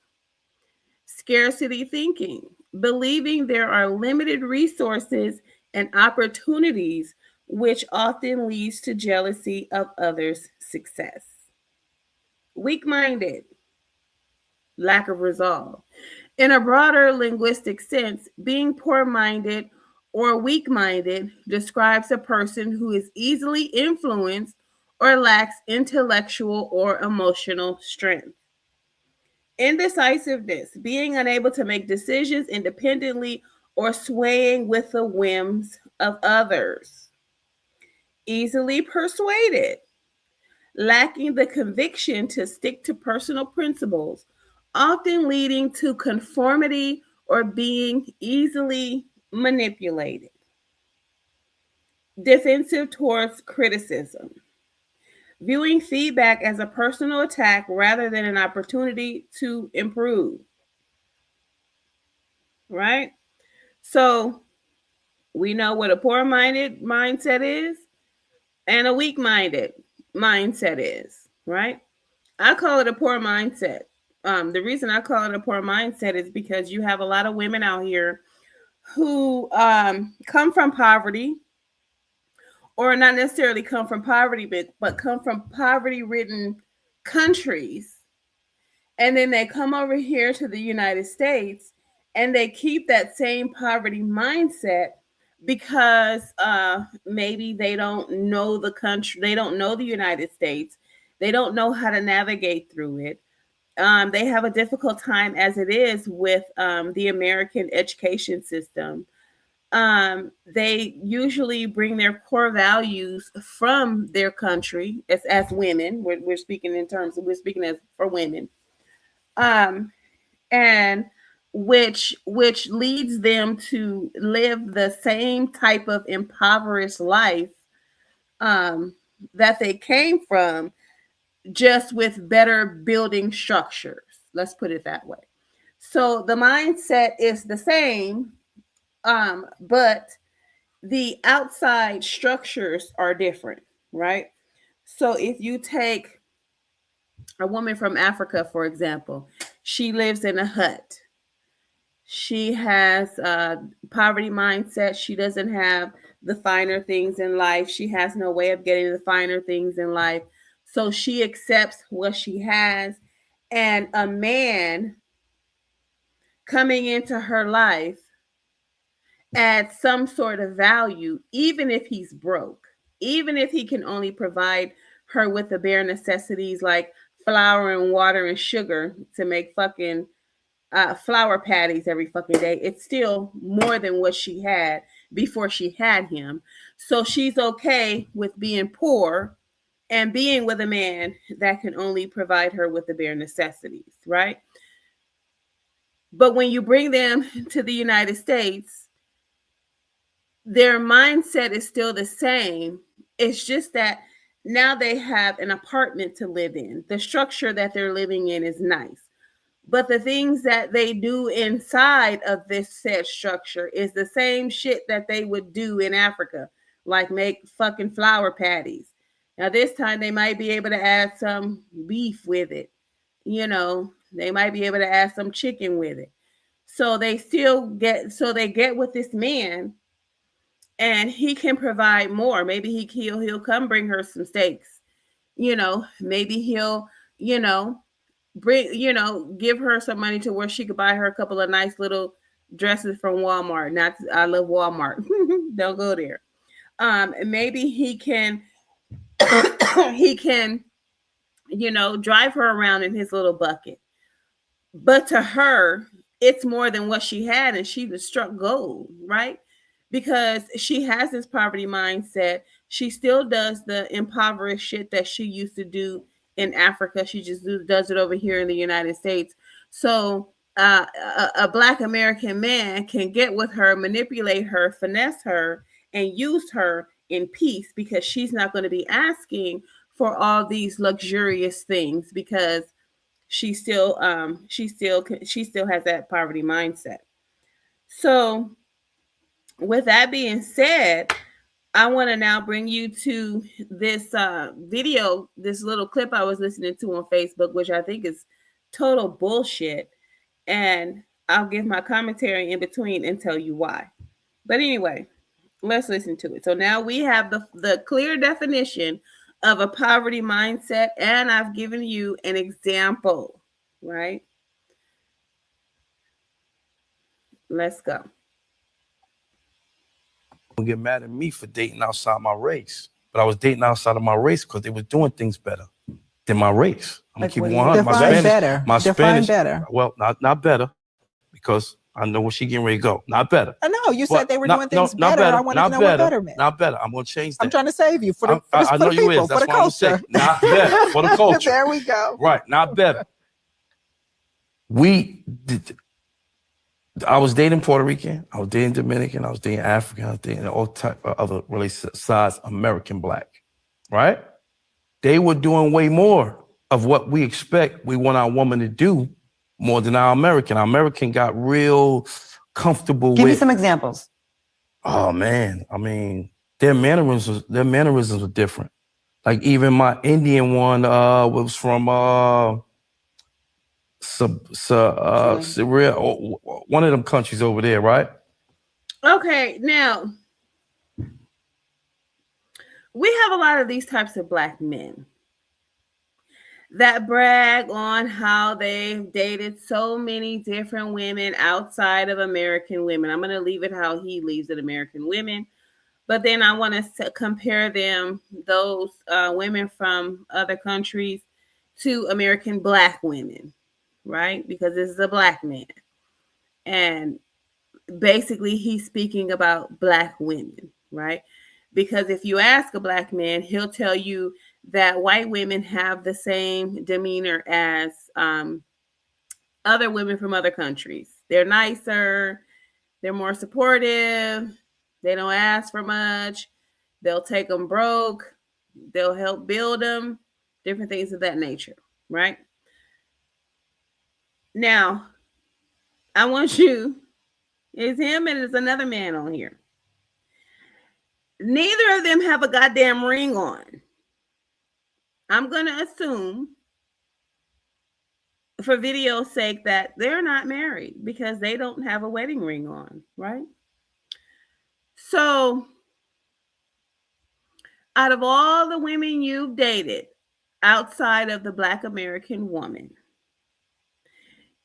Scarcity thinking, believing there are limited resources and opportunities, which often leads to jealousy of others' success. Weak minded, lack of resolve. In a broader linguistic sense, being poor minded or weak minded describes a person who is easily influenced or lacks intellectual or emotional strength. Indecisiveness, being unable to make decisions independently or swaying with the whims of others. Easily persuaded, lacking the conviction to stick to personal principles, often leading to conformity or being easily manipulated. Defensive towards criticism, viewing feedback as a personal attack rather than an opportunity to improve. Right? So we know what a poor minded mindset is and a weak minded mindset is, right? I call it a poor mindset. The reason I call it a poor mindset is because you have a lot of women out here who come from poverty, or not necessarily come from poverty, but come from poverty-ridden countries. And then they come over here to the United States and they keep that same poverty mindset because maybe they don't know the country, they don't know the United States, they don't know how to navigate through it. They have a difficult time as it is with the American education system. They usually bring their core values from their country as women. We're speaking in terms of, we're speaking as for women. And which leads them to live the same type of impoverished life that they came from, just with better building structures. Let's put it that way. So the mindset is the same, but the outside structures are different, right? So if you take a woman from Africa, for example, she lives in a hut. She has a poverty mindset. She doesn't have the finer things in life. She has no way of getting the finer things in life. So she accepts what she has. And a man coming into her life adds some sort of value, even if he's broke, even if he can only provide her with the bare necessities like flour and water and sugar to make fucking flour patties every fucking day. It's still more than what she had before she had him. So she's okay with being poor and being with a man that can only provide her with the bare necessities, right? But when you bring them to the United States, their mindset is still the same. It's just that now they have an apartment to live in. The structure that they're living in is nice. But the things that they do inside of this said structure is the same shit that they would do in Africa, like make fucking flour patties. Now, this time they might be able to add some beef with it. You know, they might be able to add some chicken with it. So they get with this man and he can provide more. Maybe he'll come bring her some steaks. You know, maybe he'll, give her some money to where she could buy her a couple of nice little dresses from Walmart. I love Walmart. Don't go there. Maybe he can drive her around in his little bucket. But to her, it's more than what she had, and she was struck gold, right? Because she has this poverty mindset. She still does the impoverished shit that she used to do in Africa. She just does it over here in the United States. So a Black American man can get with her, manipulate her, finesse her, and use her in peace because she's not going to be asking for all these luxurious things because she still has that poverty mindset. So with that being said, I want to now bring you to this video, this little clip I was listening to on Facebook, which I think is total bullshit. And I'll give my commentary in between and tell you why. But anyway, let's listen to it. So now we have the clear definition of a poverty mindset, and I've given you an example, right? Let's go. Get mad at me for dating outside my race, but I was dating outside of my race because they were doing things better than my race. I'm gonna keep it 100. Define better. Well, not better, because I know where she getting ready to go. Not better. I know you said they were doing things better. I want to know what better meant. Not better. I'm gonna change that. I'm trying to save you for the people, for the culture. Not better for the culture. There we go. Right, not better. I was dating Puerto Rican, I was dating Dominican, I was dating African, I was dating all type of other relations besides American Black, right? They were doing way more of what we expect we want our woman to do more than our American. Our American got real comfortable Give me some examples. Oh man, I mean, their mannerisms were different. Like even my Indian one was from Syria, one of them countries over there, right? Okay, now we have a lot of these types of Black men that brag on how they've dated so many different women outside of American women. I'm going to leave it how he leaves it, American women. But then I want to compare those women from other countries to American Black women. Right? Because this is a Black man. And basically he's speaking about Black women, right? Because if you ask a Black man, he'll tell you that white women have the same demeanor as other women from other countries. They're nicer, they're more supportive, they don't ask for much, they'll take them broke, they'll help build them, different things of that nature, right? Now, I want you, it's him and it's another man on here. Neither of them have a goddamn ring on. I'm going to assume for video's sake that they're not married because they don't have a wedding ring on, right? So, out of all the women you've dated outside of the Black American woman,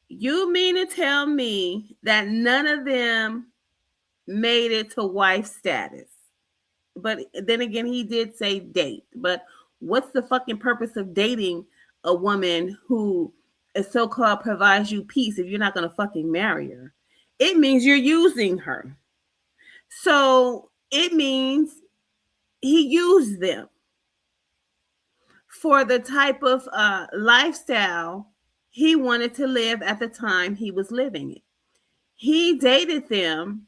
you mean to tell me that none of them made it to wife status? But then again, he did say date. But what's the fucking purpose of dating a woman who is so-called provides you peace if you're not going to fucking marry her? It means you're using her. So it means he used them for the type of lifestyle he wanted to live at the time he was living it. He dated them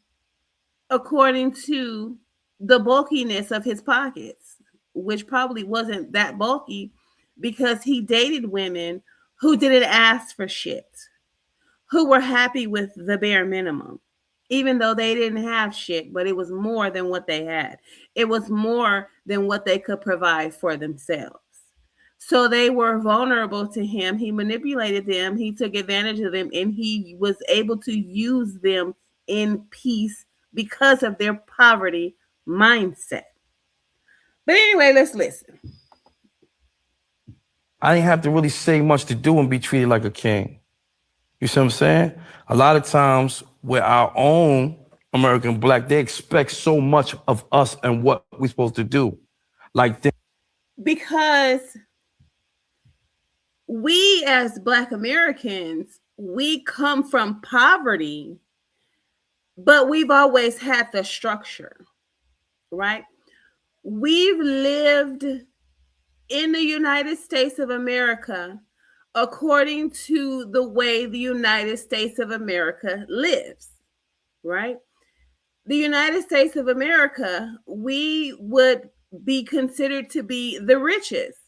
according to the bulkiness of his pockets, which probably wasn't that bulky because he dated women who didn't ask for shit, who were happy with the bare minimum, even though they didn't have shit, but it was more than what they had. It was more than what they could provide for themselves. So they were vulnerable to him. He manipulated them. He took advantage of them, and he was able to use them in peace because of their poverty mindset. But anyway, let's listen. I didn't have to really say much to do and be treated like a king. You see what I'm saying? A lot of times with our own American Black, they expect so much of us and what we're supposed to do. Because we as Black Americans, we come from poverty, but we've always had the structure, right? We've lived in the United States of America according to the way the United States of America lives, right? The United States of America, we would be considered to be the richest.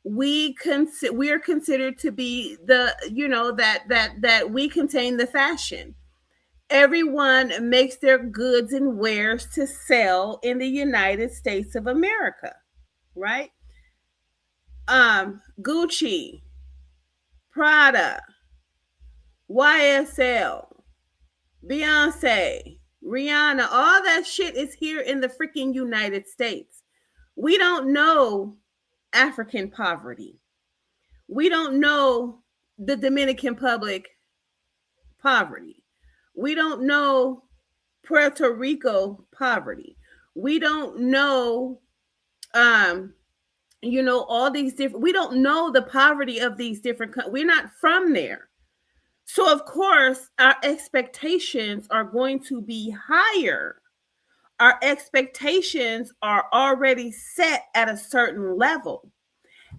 We are considered to be the, that we contain the fashion. Everyone makes their goods and wares to sell in the United States of America, right? Gucci, Prada, YSL, Beyonce, Rihanna, all that shit is here in the freaking United States. We don't know African poverty. We don't know the Dominican Republic poverty. We don't know Puerto Rico poverty. We don't know, all these different, we don't know the poverty of these different countries. We're not from there. So, of course, our expectations are going to be higher. Our expectations are already set at a certain level.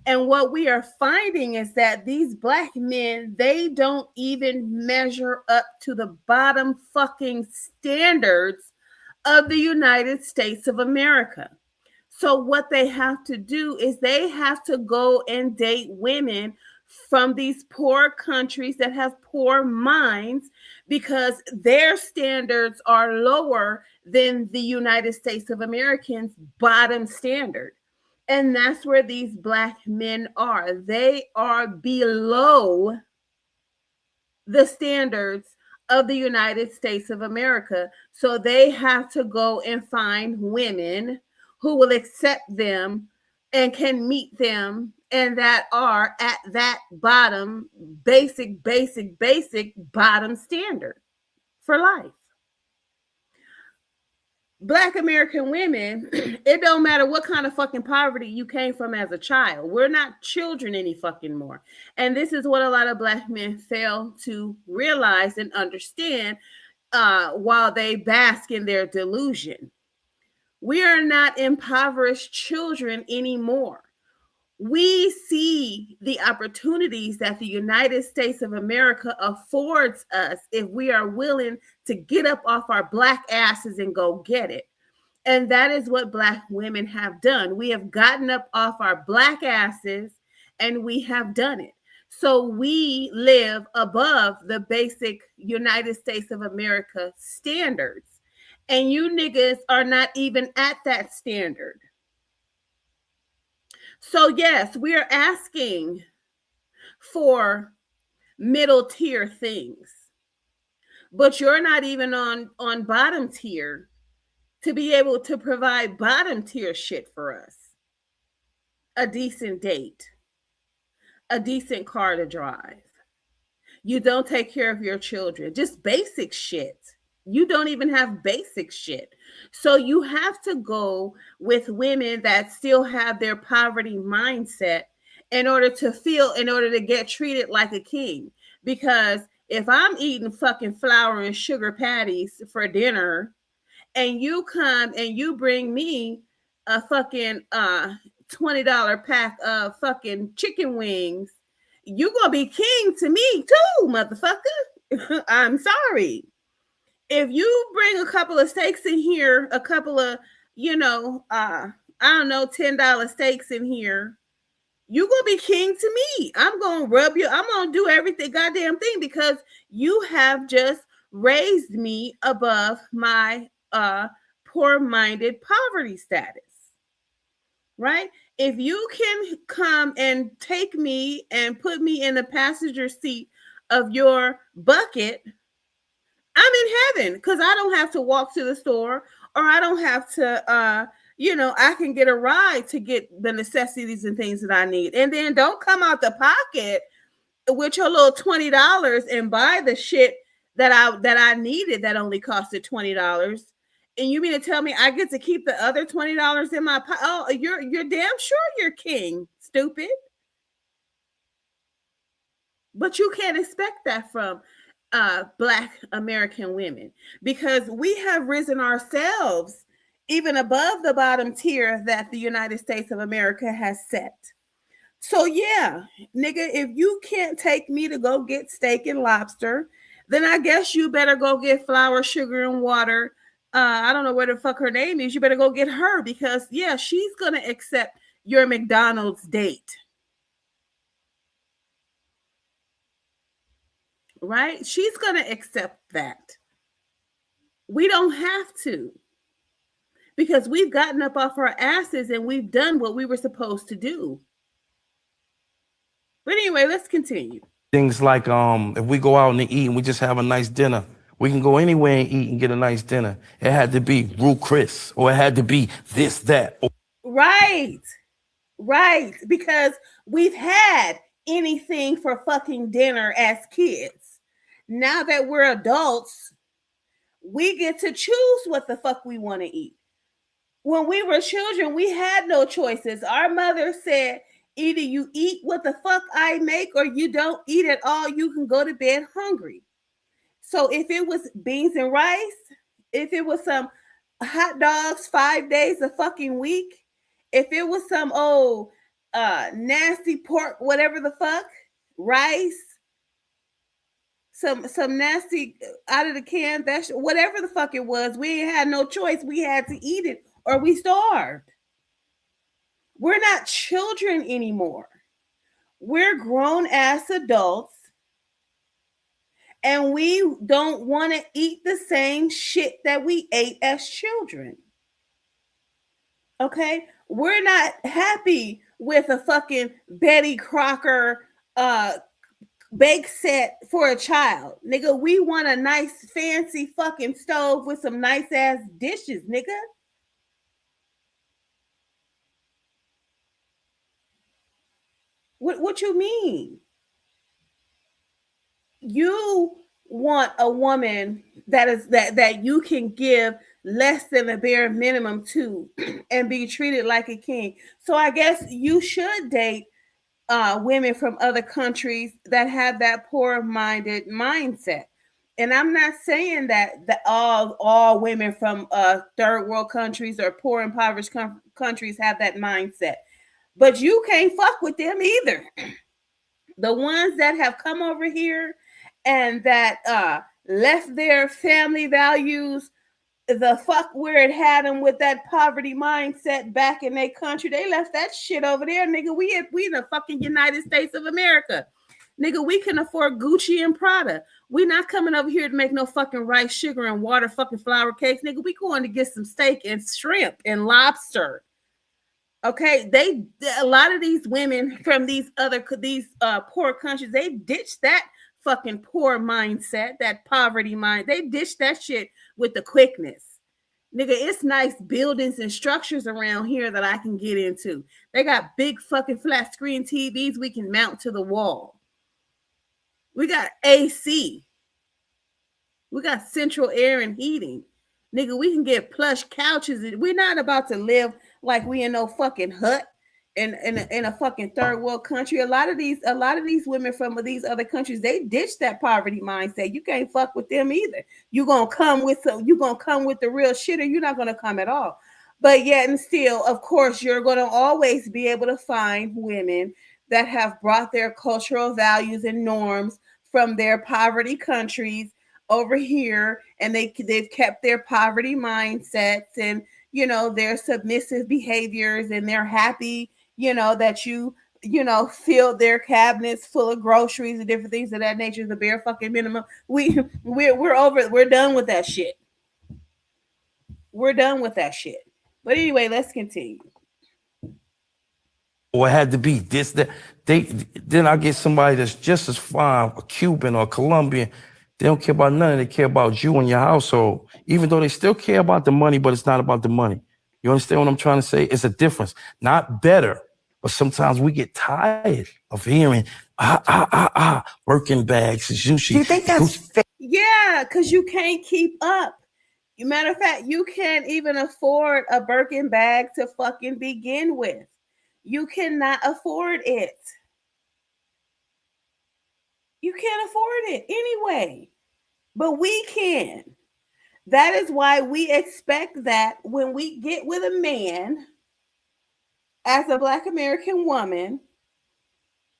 And what we are finding is that these Black men, they don't even measure up to the bottom fucking standards of the United States of America. So what they have to do is they have to go and date women from these poor countries that have poor minds because their standards are lower than the United States of Americans' bottom standard. And that's where these Black men are. They are below the standards of the United States of America. So they have to go and find women who will accept them and can meet them and that are at that bottom, basic bottom standard for life. Black American women, it don't matter what kind of fucking poverty you came from as a child. We're not children any fucking more. And this is what a lot of Black men fail to realize and understand while they bask in their delusion. We are not impoverished children anymore. We see the opportunities that the United States of America affords us if we are willing to get up off our Black asses and go get it. And that is what Black women have done. We have gotten up off our Black asses and we have done it. So we live above the basic United States of America standards. And you niggas are not even at that standard. So yes, we are asking for middle tier things. But you're not even on bottom tier to be able to provide bottom tier shit for us. A decent date, a decent car to drive. You don't take care of your children, just basic shit. You don't even have basic shit. So you have to go with women that still have their poverty mindset in order to get treated like a king. Because if I'm eating fucking flour and sugar patties for dinner and you come and you bring me a fucking $20 pack of fucking chicken wings, you gonna be king to me too, motherfucker. I'm sorry. If you bring a couple of steaks in here, a couple of, I don't know, $10 steaks in here, you gonna be king to me. I'm gonna rub you. I'm gonna do everything goddamn thing because you have just raised me above my poor-minded poverty status. Right? If you can come and take me and put me in the passenger seat of your bucket, I'm in heaven because I don't have to walk to the store, or I don't have to I can get a ride to get the necessities and things that I need. And then don't come out the pocket with your little $20 and buy the shit that I needed that only costed $20. And you mean to tell me I get to keep the other $20 in my pocket? Oh, you're damn sure you're king, stupid. But you can't expect that from Black American women, because we have risen ourselves even above the bottom tier that the United States of America has set. So yeah, nigga, if you can't take me to go get steak and lobster, then I guess you better go get flour, sugar, and water. I don't know where the fuck her name is. You better go get her, because yeah, she's gonna accept your McDonald's date. Right? She's gonna accept that. We don't have to, because we've gotten up off our asses and we've done what we were supposed to do. But anyway, let's continue. Things like if we go out and eat and we just have a nice dinner, we can go anywhere and eat and get a nice dinner. It had to be Ruth Chris, or it had to be this, that. Right. Because we've had anything for fucking dinner as kids. Now that we're adults, we get to choose what the fuck we want to eat. When we were children, we had no choices. Our mother said, either you eat what the fuck I make or you don't eat at all. You can go to bed hungry. So if it was beans and rice, if it was some hot dogs 5 days a fucking week, if it was some old nasty pork, whatever the fuck, rice, some nasty out of the can vegetable, whatever the fuck it was, we ain't had no choice. We had to eat it or we starved. We're not children anymore. We're grown ass adults, and we don't want to eat the same shit that we ate as children. Okay? We're not happy with a fucking Betty Crocker bake set for a child. Nigga, we want a nice fancy fucking stove with some nice ass dishes, nigga. What you mean? You want a woman that you can give less than the bare minimum to and be treated like a king. So I guess you should date women from other countries that have that poor-minded mindset. And I'm not saying that all women from third world countries or poor impoverished countries have that mindset. But you can't fuck with them either. The ones that have come over here and that left their family values the fuck where it had them with that poverty mindset back in their country, they left that shit over there, nigga. We in the fucking United States of America. Nigga, we can afford Gucci and Prada. We not coming over here to make no fucking rice, sugar, and water fucking flour cakes. Nigga, we going to get some steak and shrimp and lobster. Okay, a lot of these women from these poor countries, they ditched that fucking poor mindset, that poverty mind. They ditched that shit with the quickness. Nigga, it's nice buildings and structures around here that I can get into. They got big fucking flat screen TVs we can mount to the wall. We got AC. We got central air and heating. Nigga, we can get plush couches. We're not about to live like we in no fucking hut in a fucking third world country. A lot of these women from these other countries, they ditched that poverty mindset. You can't fuck with them either. You're gonna come with the real shit, or you're not gonna come at all. But yet and still, of course, you're gonna always be able to find women that have brought their cultural values and norms from their poverty countries over here, and they've kept their poverty mindsets and, you know, their submissive behaviors, and they're happy, you know, that you fill their cabinets full of groceries and different things of that nature, the bare fucking minimum. We're done with that shit. We're done with that shit. But anyway, let's continue. Or it had to be this, that. Then I get somebody that's just as fine, a Cuban or a Colombian. They don't care about nothing. They care about you and your household, even though they still care about the money, but it's not about the money. You understand what I'm trying to say? It's a difference. Not better, but sometimes we get tired of hearing, Birkin bags, sushi. Do you think that's fair? Yeah, because you can't keep up. Matter of fact, you can't even afford a Birkin bag to fucking begin with. You cannot afford it. You can't afford it anyway, but we can. That is why we expect that when we get with a man, as a Black American woman,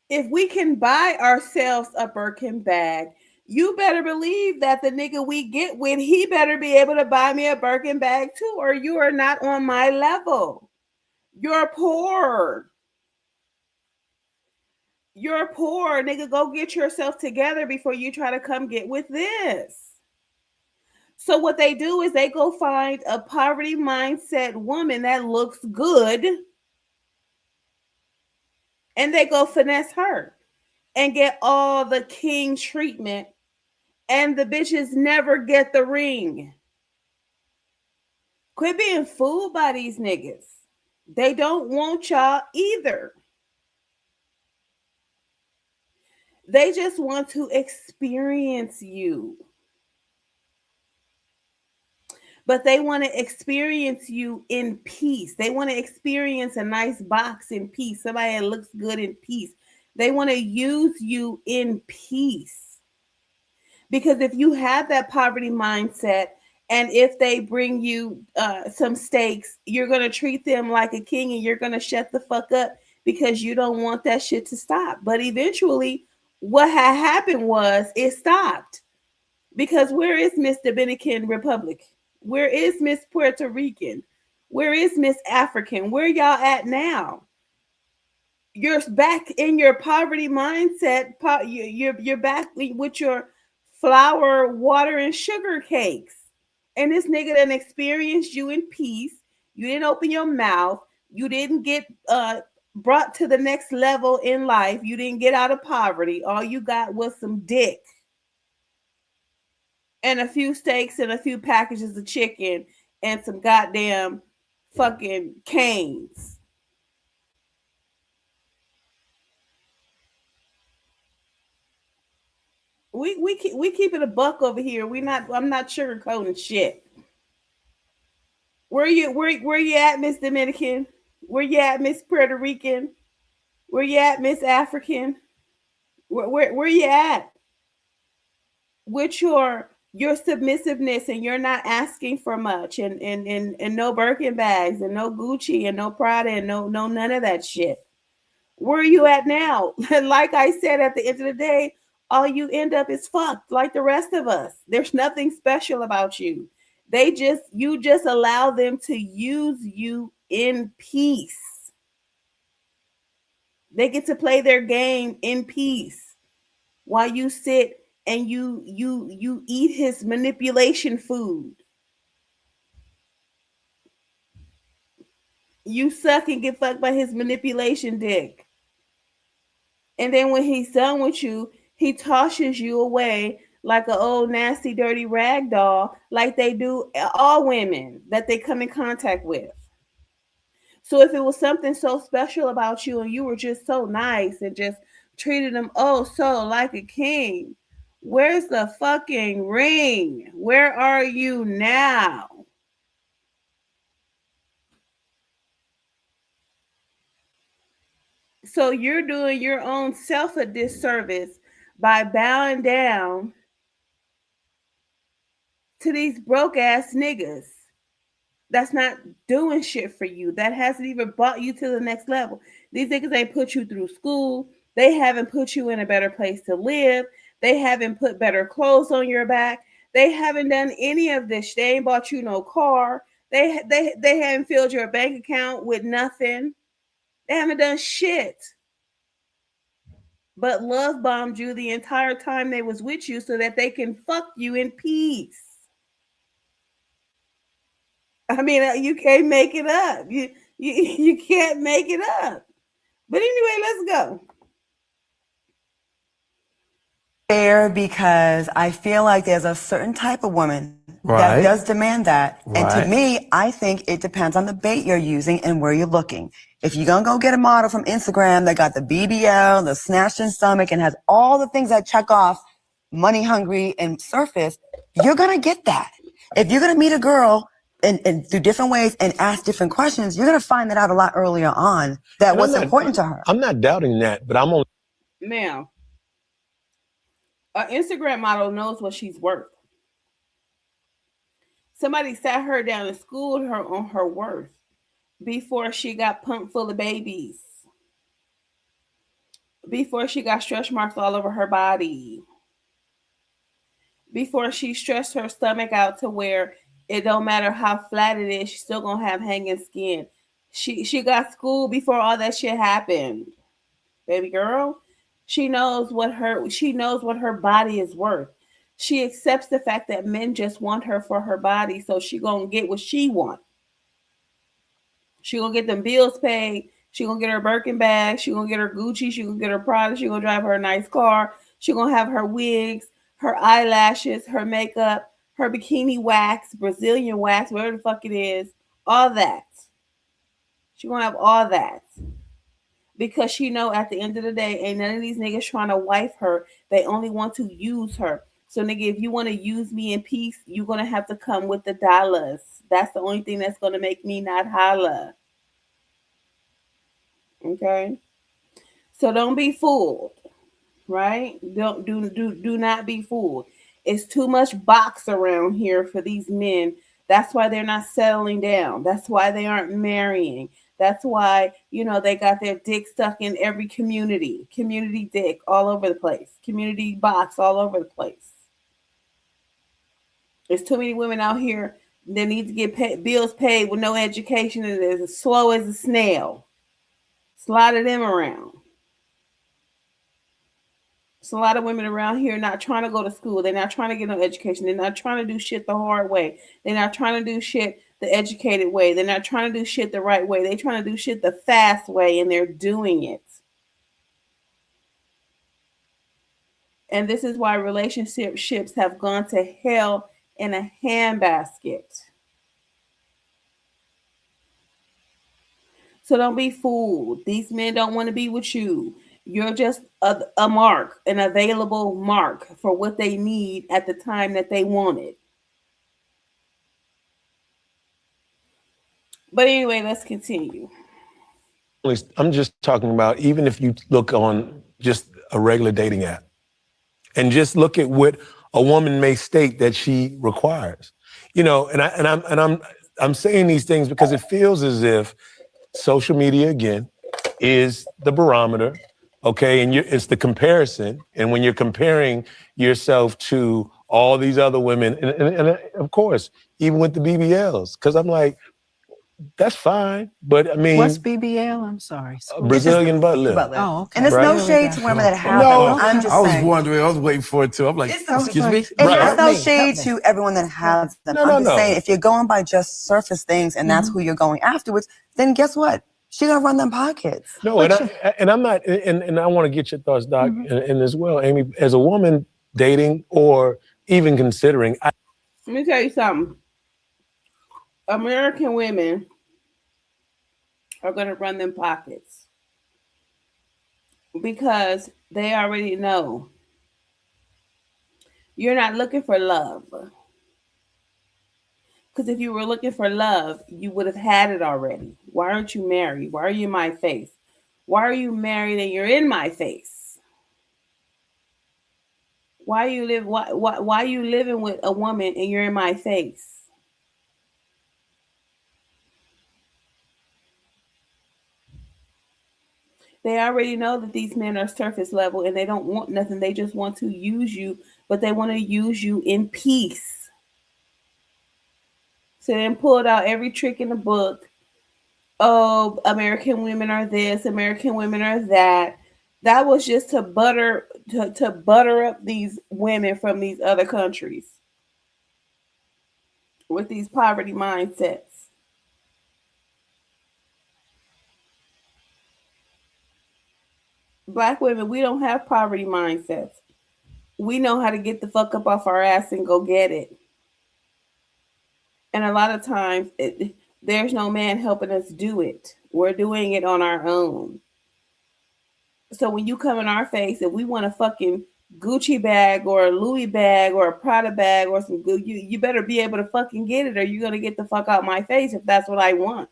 if we can buy ourselves a Birkin bag, you better believe that the nigga we get with, he better be able to buy me a Birkin bag too, or you are not on my level. You're poor. You're poor, nigga. Go get yourself together before you try to come get with this. So what they do is they go find a poverty mindset woman that looks good, and they go finesse her and get all the king treatment, and the bitches never get the ring. Quit being fooled by these niggas. They don't want y'all either. They just want to experience you. But they want to experience you in peace. They want to experience a nice box in peace. Somebody that looks good in peace. They want to use you in peace. Because if you have that poverty mindset, and if they bring you some steaks, you're going to treat them like a king, and you're going to shut the fuck up because you don't want that shit to stop. But eventually, what had happened was it stopped. Because where is Miss Dominican Republic? Where is Miss Puerto Rican? Where is Miss African? Where y'all at now? You're back in your poverty mindset. You're back with your flour, water, and sugar cakes. And this nigga done experienced you in peace. You didn't open your mouth. You didn't get brought to the next level in life. You didn't get out of poverty. All you got was some dick and a few steaks and a few packages of chicken and some goddamn fucking canes. We keep it a buck over here. I'm not sugarcoating shit. Where you at, Miss Dominican? Where you at, Miss Puerto Rican? Where you at, Miss African? Where you at? With your submissiveness, and you're not asking for much, and no Birkin bags, and no Gucci, and no Prada, and no none of that shit. Where are you at now? Like I said, at the end of the day, all you end up is fucked like the rest of us. There's nothing special about you. You just allow them to use you in peace. They get to play their game in peace while you sit and you eat his manipulation food. You suck and get fucked by his manipulation dick. And then when he's done with you, He tosses you away like an old nasty dirty rag doll, like they do all women that they come in contact with. So if it was something so special about you and you were just so nice and just treated him oh so like a king, where's the fucking ring? Where are you now? So you're doing your own self a disservice by bowing down to these broke ass niggas that's not doing shit for you, that hasn't even brought you to the next level. These niggas ain't put you through school. They haven't put you in a better place to live. They haven't put better clothes on your back. They haven't done any of this. They ain't bought you no car. They haven't filled your bank account with nothing. They haven't done shit but love bombed you the entire time they was with you so that they can fuck you in peace. I mean, you can't make it up. You can't make it up. But anyway, let's go. Fair, because I feel like there's a certain type of woman that does demand that. Right. And to me, I think it depends on the bait you're using and where you're looking. If you're going to go get a model from Instagram that got the BBL, the snatching stomach, and has all the things that check off money hungry and surface, you're going to get that. If you're going to meet a girl and through different ways and ask different questions, you're going to find that out a lot earlier on, that what's important to her. I'm not doubting that, but I'm only... Now, an Instagram model knows what she's worth. Somebody sat her down and schooled her on her worth before she got pumped full of babies, before she got stretch marks all over her body, before she stretched her stomach out to where it don't matter how flat it is, she's still gonna have hanging skin. She got schooled before all that shit happened. Baby girl, she knows what her body is worth. She accepts the fact that men just want her for her body, so she gonna get what she want. She gonna get them bills paid. She gonna get her Birkin bag. She gonna get her Gucci. She gonna get her Prada. She gonna drive her a nice car. She gonna have her wigs, her eyelashes, her makeup, her bikini wax, Brazilian wax, whatever the fuck it is, all that. She gonna have all that. Because she know at the end of the day, ain't none of these niggas trying to wife her. They only want to use her. So nigga, if you want to use me in peace, you're going to have to come with the dollars. That's the only thing that's going to make me not holla. Okay? So don't be fooled. Right? Do not be fooled. It's too much box around here for these men. That's why they're not settling down. That's why they aren't marrying. That's why, they got their dick stuck in every community dick all over the place, community box all over the place. There's too many women out here that need to get bills paid with no education and is as slow as a snail. It's a lot of them around. There's a lot of women around here not trying to go to school. They're not trying to get no education. They're not trying to do shit the hard way. They're not trying to do shit the educated way. They're not trying to do shit the right way. They're trying to do shit the fast way, and they're doing it. And this is why relationships have gone to hell in a handbasket. So don't be fooled. These men don't want to be with you. You're just a mark, an available mark for what they need at the time that they want it. But anyway, let's continue. I'm just talking about, even if you look on just a regular dating app and just look at what a woman may state that she requires, I'm saying these things because it feels as if social media again is the barometer, okay, and it's the comparison, and when you're comparing yourself to all these other women, and of course, even with the BBLs, because I'm like, that's fine, but I mean, what's BBL? I'm sorry. Brazilian butt lift. Oh, okay. And there's no shade to women that have No, I'm just I was saying. wondering. I was waiting for it too. I'm like, excuse me. And there's no shade to everyone that has them. I'm just saying, if you're going by just surface things and that's who you're going afterwards, then guess what? She gonna run them pockets. No, and I'm not, and I want to get your thoughts, Doc, and as well, Amy, as a woman dating or even considering. Let me tell you something. American women are gonna run them pockets because they already know you're not looking for love. Because if you were looking for love, you would have had it already. Why aren't you married? Why are you in my face? Why are you married and you're in my face? Why are you living with a woman and you're in my face? They already know that these men are surface level and they don't want nothing. They just want to use you, but they want to use you in peace. So then pulled out every trick in the book. Oh, American women are this, American women are that. That was just to butter up these women from these other countries with these poverty mindsets. Black women, we don't have poverty mindsets. We know how to get the fuck up off our ass and go get it. And a lot of times, there's no man helping us do it. We're doing it on our own. So when you come in our face and we want a fucking Gucci bag or a Louis bag or a Prada bag or some good, you better be able to fucking get it or you're going to get the fuck out my face if that's what I want.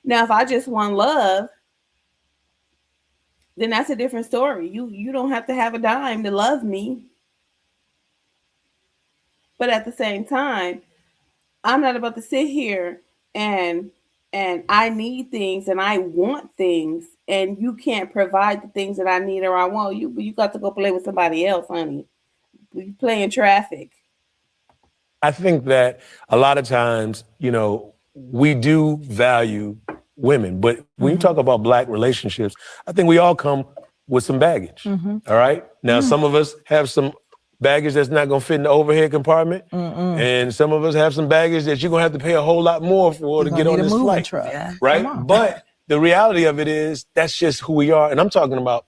Now, if I just want love, then that's a different story. You don't have to have a dime to love me. But at the same time, I'm not about to sit here and I need things and I want things and you can't provide the things that I need or I want. You got to go play with somebody else, honey. You playing traffic. I think that a lot of times, we do value women, but when you talk about Black relationships, I think we all come with some baggage. All right. Now, some of us have some baggage that's not going to fit in the overhead compartment. And some of us have some baggage that you're going to have to pay a whole lot more for to get on this flight. Yeah. Right. But the reality of it is that's just who we are. And I'm talking about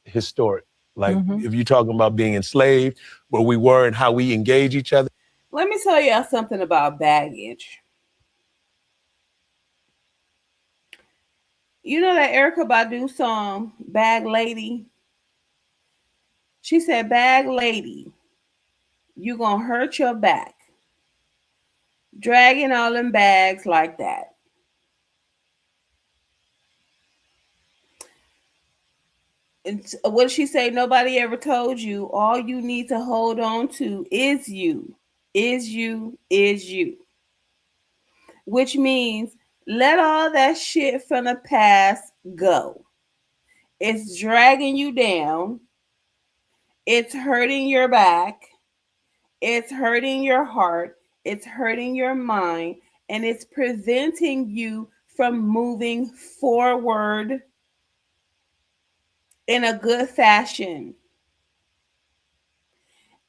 historic. Like if you're talking about being enslaved, where we were and how we engage each other. Let me tell you something about baggage. You know that Erykah Badu song, Bag Lady? She said, bag lady, you gonna hurt your back. Dragging all them bags like that. And what did she say? Nobody ever told you. All you need to hold on to is you. Is you, is you. Which means let all that shit from the past go. It's dragging you down. It's hurting your back. It's hurting your heart. It's hurting your mind. And it's preventing you from moving forward in a good fashion.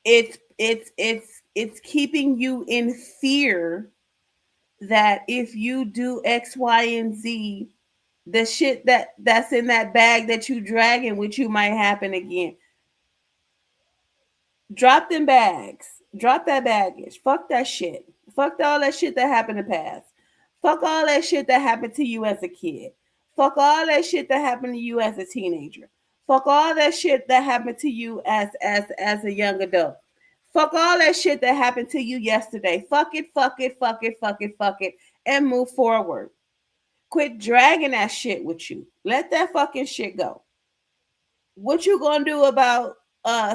It's keeping you in fear that if you do X, Y, and Z, the shit that's in that bag that you dragging with you might happen again. Drop them bags. Drop that baggage. Fuck that shit. Fuck all that shit that happened in the past. Fuck all that shit that happened to you as a kid. Fuck all that shit that happened to you as a teenager. Fuck all that shit that happened to you as a young adult. Fuck all that shit that happened to you yesterday. Fuck it, fuck it, fuck it, fuck it, fuck it, and move forward. Quit dragging that shit with you. Let that fucking shit go. What you gonna do about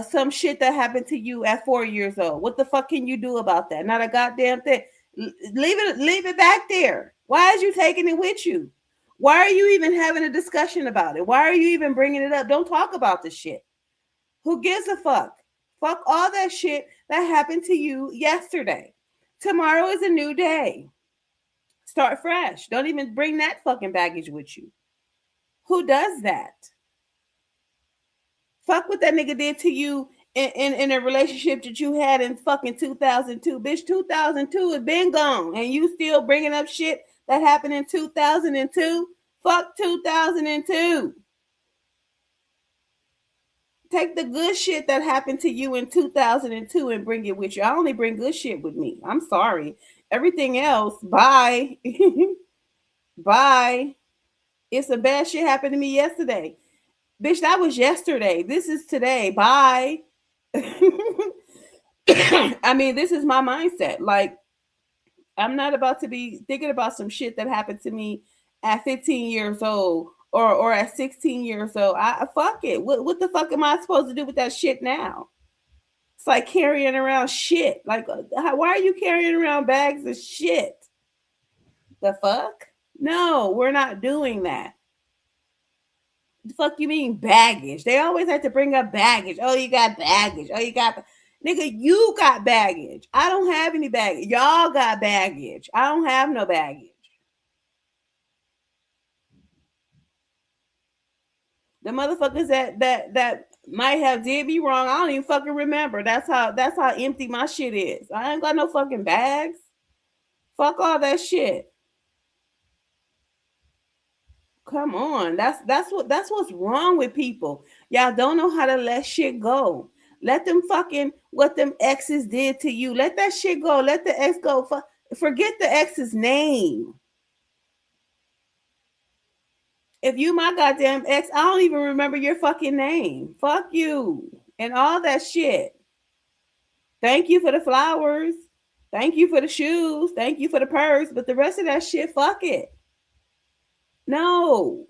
some shit that happened to you at 4 years old? What the fuck can you do about that? Not a goddamn thing. Leave it back there. Why is you taking it with you? Why are you even having a discussion about it? Why are you even bringing it up? Don't talk about the shit. Who gives a fuck? Fuck all that shit that happened to you yesterday. Tomorrow is a new day. Start fresh. Don't even bring that fucking baggage with you. Who does that? Fuck what that nigga did to you in a relationship that you had in fucking 2002. Bitch, 2002 has been gone. And you still bringing up shit that happened in 2002? Fuck 2002. Take the good shit that happened to you in 2002 and bring it with you. I only bring good shit with me. I'm sorry. Everything else, bye. Bye. It's some bad shit happened to me yesterday. Bitch, that was yesterday. This is today. Bye. I mean, this is my mindset. Like, I'm not about to be thinking about some shit that happened to me at 15 years old or at 16 years old. I fuck it. What the fuck am I supposed to do with that shit now? It's like carrying around shit. Like, why are you carrying around bags of shit? The fuck? No, we're not doing that. The fuck you mean baggage? They always have to bring up baggage. Oh, you got baggage. Oh, you got... Nigga, you got baggage. I don't have any baggage. Y'all got baggage. I don't have no baggage. The motherfuckers that might have did me wrong, I don't even fucking remember. That's how empty my shit is. I ain't got no fucking bags. Fuck all that shit. Come on. That's what's wrong with people. Y'all don't know how to let shit go. Let them fucking what them exes did to you. Let that shit go. Let the ex go. Forget the ex's name. If you my goddamn ex, I don't even remember your fucking name. Fuck you and all that shit. Thank you for the flowers. Thank you for the shoes. Thank you for the purse. But the rest of that shit, fuck it. No.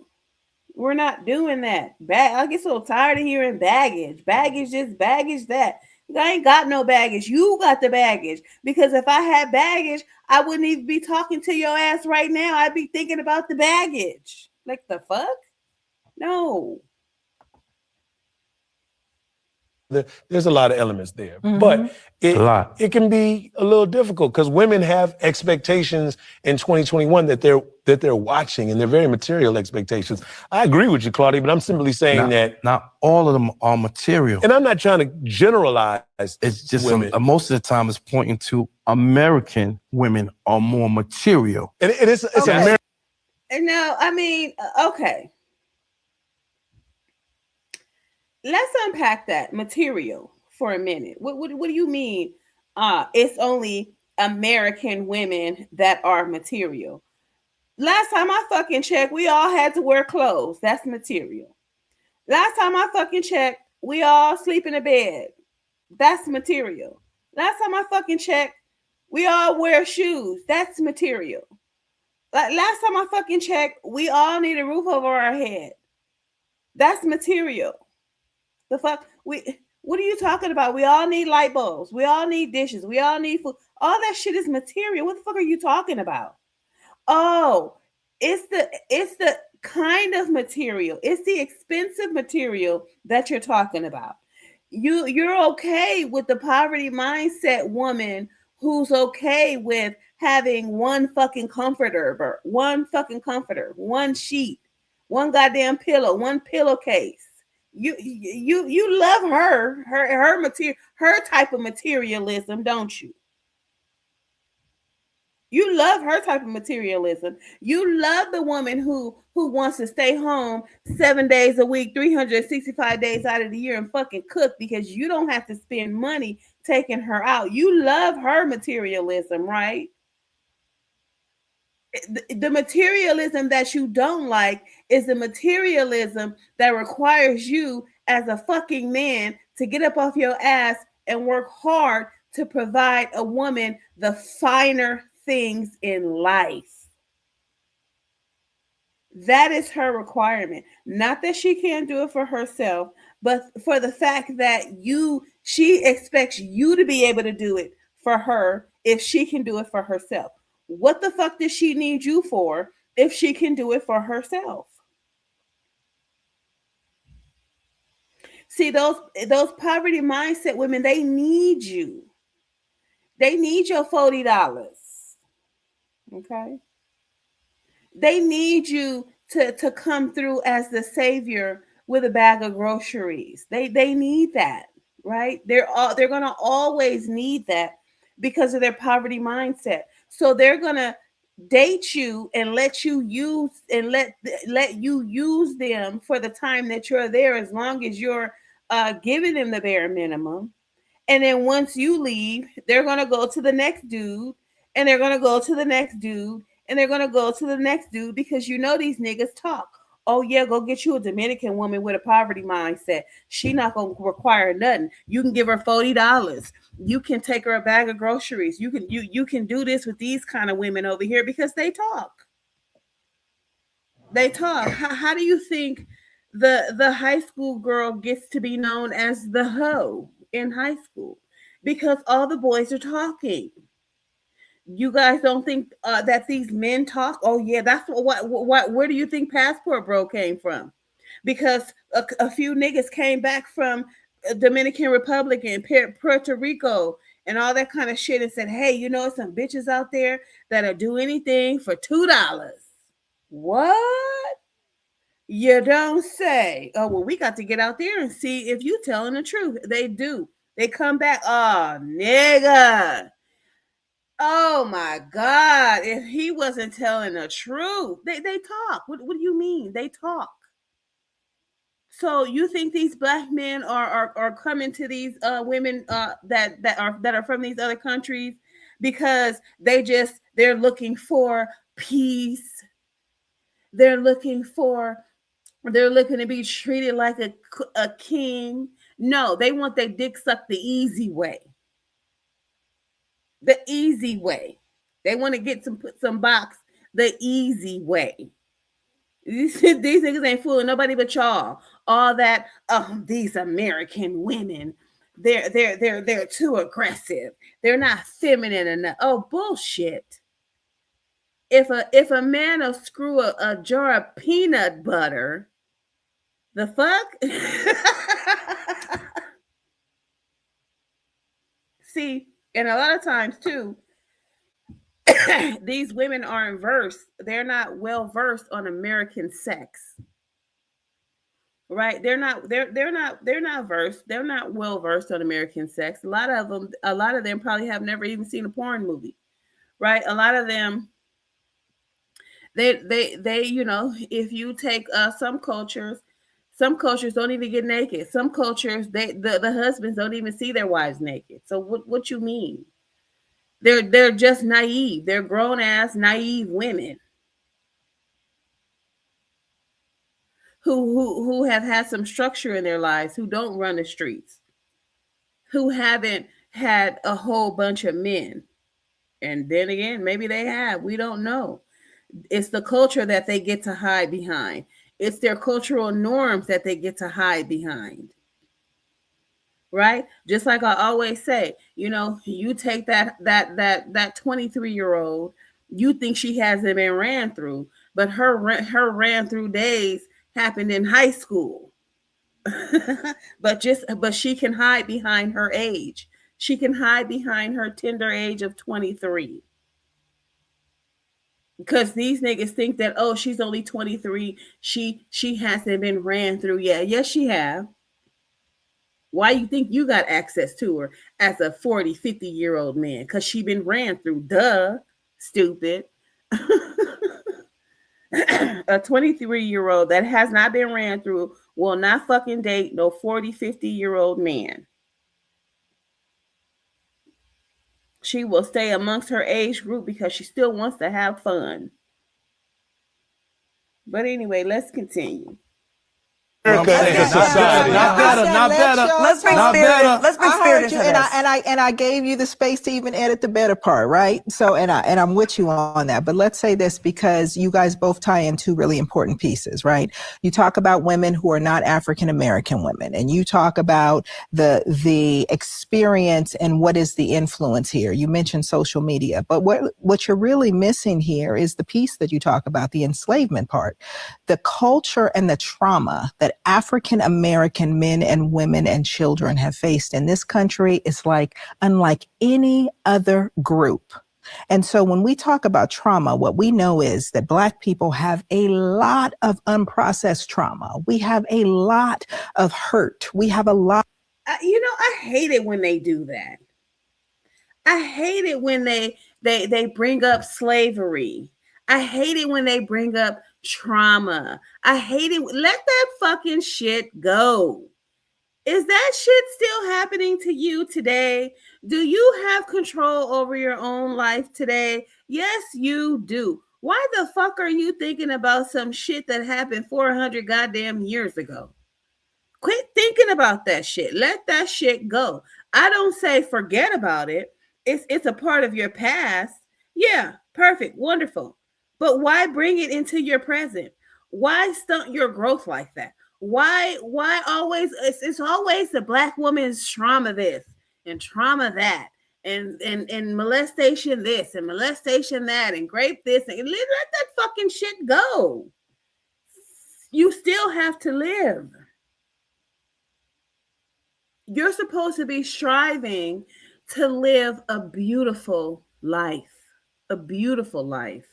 We're not doing that. I get so tired of hearing baggage. Baggage this, baggage that. I ain't got no baggage. You got the baggage. Because if I had baggage, I wouldn't even be talking to your ass right now. I'd be thinking about the baggage. Like the fuck? No. There's a lot of elements there, but it can be a little difficult because women have expectations in 2021 that they're watching, and they're very material expectations. I agree with you, Claudia, but I'm simply saying that not all of them are material, and I'm not trying to generalize. It's just women. Most of the time it's pointing to American women are more material, and it's okay. American. No, I mean, okay. Let's unpack that material for a minute. What do you mean? It's only American women that are material. Last time I fucking checked, we all had to wear clothes. That's material. Last time I fucking checked, we all sleep in a bed. That's material. Last time I fucking checked, we all wear shoes. That's material. Like last time I fucking checked, we all need a roof over our head. That's material. The fuck? What are you talking about? We all need light bulbs. We all need dishes. We all need food. All that shit is material. What the fuck are you talking about? Oh, it's the kind of material. It's the expensive material that you're talking about. You're okay with the poverty mindset woman who's okay with having one fucking comforter, one sheet, one goddamn pillow, one pillowcase. You love her material, her type of materialism, don't you? You love her type of materialism. You love the woman who wants to stay home 7 days a week, 365 days out of the year and fucking cook because you don't have to spend money taking her out. You love her materialism, right? The materialism that you don't like is the materialism that requires you as a fucking man to get up off your ass and work hard to provide a woman the finer things in life. That is her requirement. Not that she can't do it for herself, but for the fact that she expects you to be able to do it for her if she can do it for herself. What the fuck does she need you for if she can do it for herself? See, those poverty mindset women, they need you. They need your $40. Okay? They need you to come through as the savior with a bag of groceries. They need that, right? They're gonna always need that because of their poverty mindset. So they're gonna date you and let you use and let you use them for the time that you're there, as long as you're giving them the bare minimum. And then once you leave, they're gonna go to the next dude, and they're gonna go to the next dude, and they're gonna go to the next dude, because you know these niggas talk. Oh yeah, go get you a Dominican woman with a poverty mindset. She not gonna require nothing. You can give her $40. You can take her a bag of groceries. You can do this with these kind of women over here, because they talk. They talk. How do you think the high school girl gets to be known as the hoe in high school? Because all the boys are talking. You guys don't think that these men talk? Oh yeah, that's what. Where do you think Passport Bro came from? Because a few niggas came back from Dominican Republic and Puerto Rico and all that kind of shit and said, hey, you know, some bitches out there that'll do anything for $2. What? You don't say. Oh, well, we got to get out there and see if you telling the truth. They do. They come back. Oh, nigga. Oh my God. If he wasn't telling the truth, they talk. What do you mean? They talk. So you think these black men are coming to these women that are from these other countries because they're looking for peace. They're looking to be treated like a king. No, they want their dick sucked the easy way. The easy way. They want to put some box the easy way. These niggas ain't fooling nobody but y'all. All that, these American women, they're too aggressive. They're not feminine enough. Oh, bullshit. If a man will screw a jar of peanut butter, the fuck? See, and a lot of times too, these women aren't versed. They're not well versed on American sex. Right? They're not versed. They're not well versed on American sex. A lot of them probably have never even seen a porn movie. Right? A lot of them, they you know, if you take some cultures don't even get naked. Some cultures, the husbands don't even see their wives naked. So what you mean? They're just naive. They're grown ass naive women who have had some structure in their lives, who don't run the streets, who haven't had a whole bunch of men. And then again, maybe they have. We don't know. It's the culture that they get to hide behind. It's their cultural norms that they get to hide behind. Right? Just like I always say, you know, you take that 23-year-old, you think she hasn't been ran through, but her ran through days happened in high school. but she can hide behind her age. She can hide behind her tender age of 23. Because these niggas think that, oh, she's only 23. She hasn't been ran through yet. Yes, she have. Why you think you got access to her as a 40, 50-year-old man? Because she been ran through. Duh, stupid. A 23-year-old that has not been ran through will not fucking date no 40, 50-year-old man. She will stay amongst her age group because she still wants to have fun. But anyway, let's continue. Not better. Let's bring spirit into this. And I gave you the space to even edit the better part, right? So and I'm with you on that. But let's say this, because you guys both tie in two really important pieces, right? You talk about women who are not African American women, and you talk about the experience and what is the influence here. You mentioned social media, but what you're really missing here is the piece that you talk about, the enslavement part, the culture and the trauma that African American men and women and children have faced in this country is like unlike any other group. And so when we talk about trauma, what we know is that Black people have a lot of unprocessed trauma. We have a lot of hurt. We have a lot. You know, I hate it when they do that. I hate it when they They bring up slavery. I hate it when they bring up trauma. I hate it. Let that fucking shit go. Is that shit still happening to you today? Do you have control over your own life today? Yes, you do. Why the fuck are you thinking about some shit that happened 400 goddamn years ago? Quit thinking about that shit. Let that shit go. I don't say forget about it. It's a part of your past. Yeah, perfect, wonderful. But why bring it into your present? Why stunt your growth like that? Why always it's always the Black woman's trauma this and trauma that and molestation this and molestation that and rape this and let that fucking shit go. You still have to live. You're supposed to be striving to live a beautiful life, a beautiful life.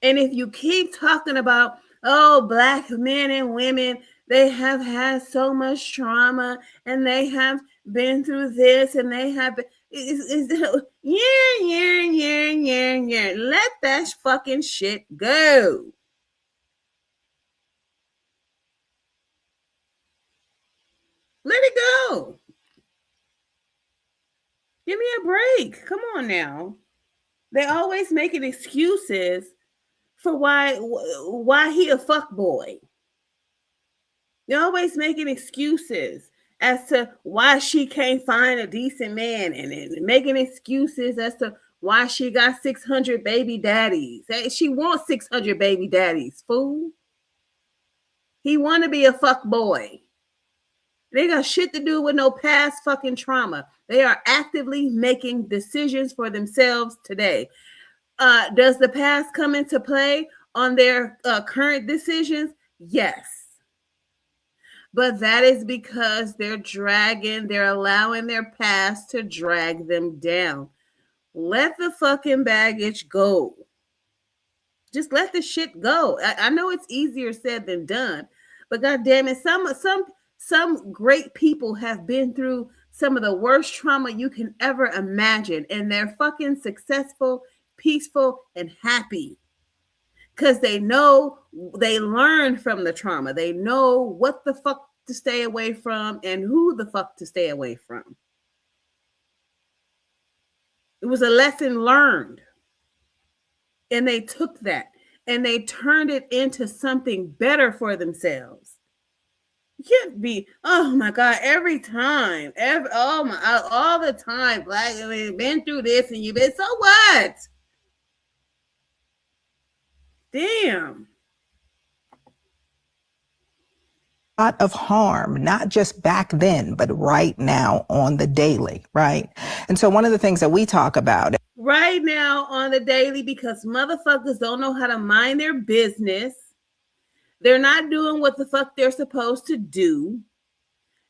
And if you keep talking about, oh, Black men and women, they have had so much trauma and they have been through this and they have been, yeah. Let that fucking shit go. Let it go. Give me a break. Come on now. They always making excuses for why he a fuck boy. They're always making excuses as to why she can't find a decent man and making excuses as to why she got 600 baby daddies. She wants 600 baby daddies, fool. He want to be a fuck boy. They got shit to do with no past fucking trauma. They are actively making decisions for themselves today. Does the past come into play on their current decisions? Yes. But that is because they're allowing their past to drag them down. Let the fucking baggage go. Just let the shit go. I know it's easier said than done, but God damn it, some great people have been through some of the worst trauma you can ever imagine, and they're fucking successful, peaceful, and happy because they know they learned from the trauma. They know what the fuck to stay away from and who the fuck to stay away from. It was a lesson learned, and they took that and they turned it into something better for themselves. You can't be, oh my God, every time, all the time, Black, you've been through this and you've been, so what? Damn. A lot of harm, not just back then, but right now on the daily, right? And so one of the things that we talk about right now on the daily, because motherfuckers don't know how to mind their business. They're not doing what the fuck they're supposed to do.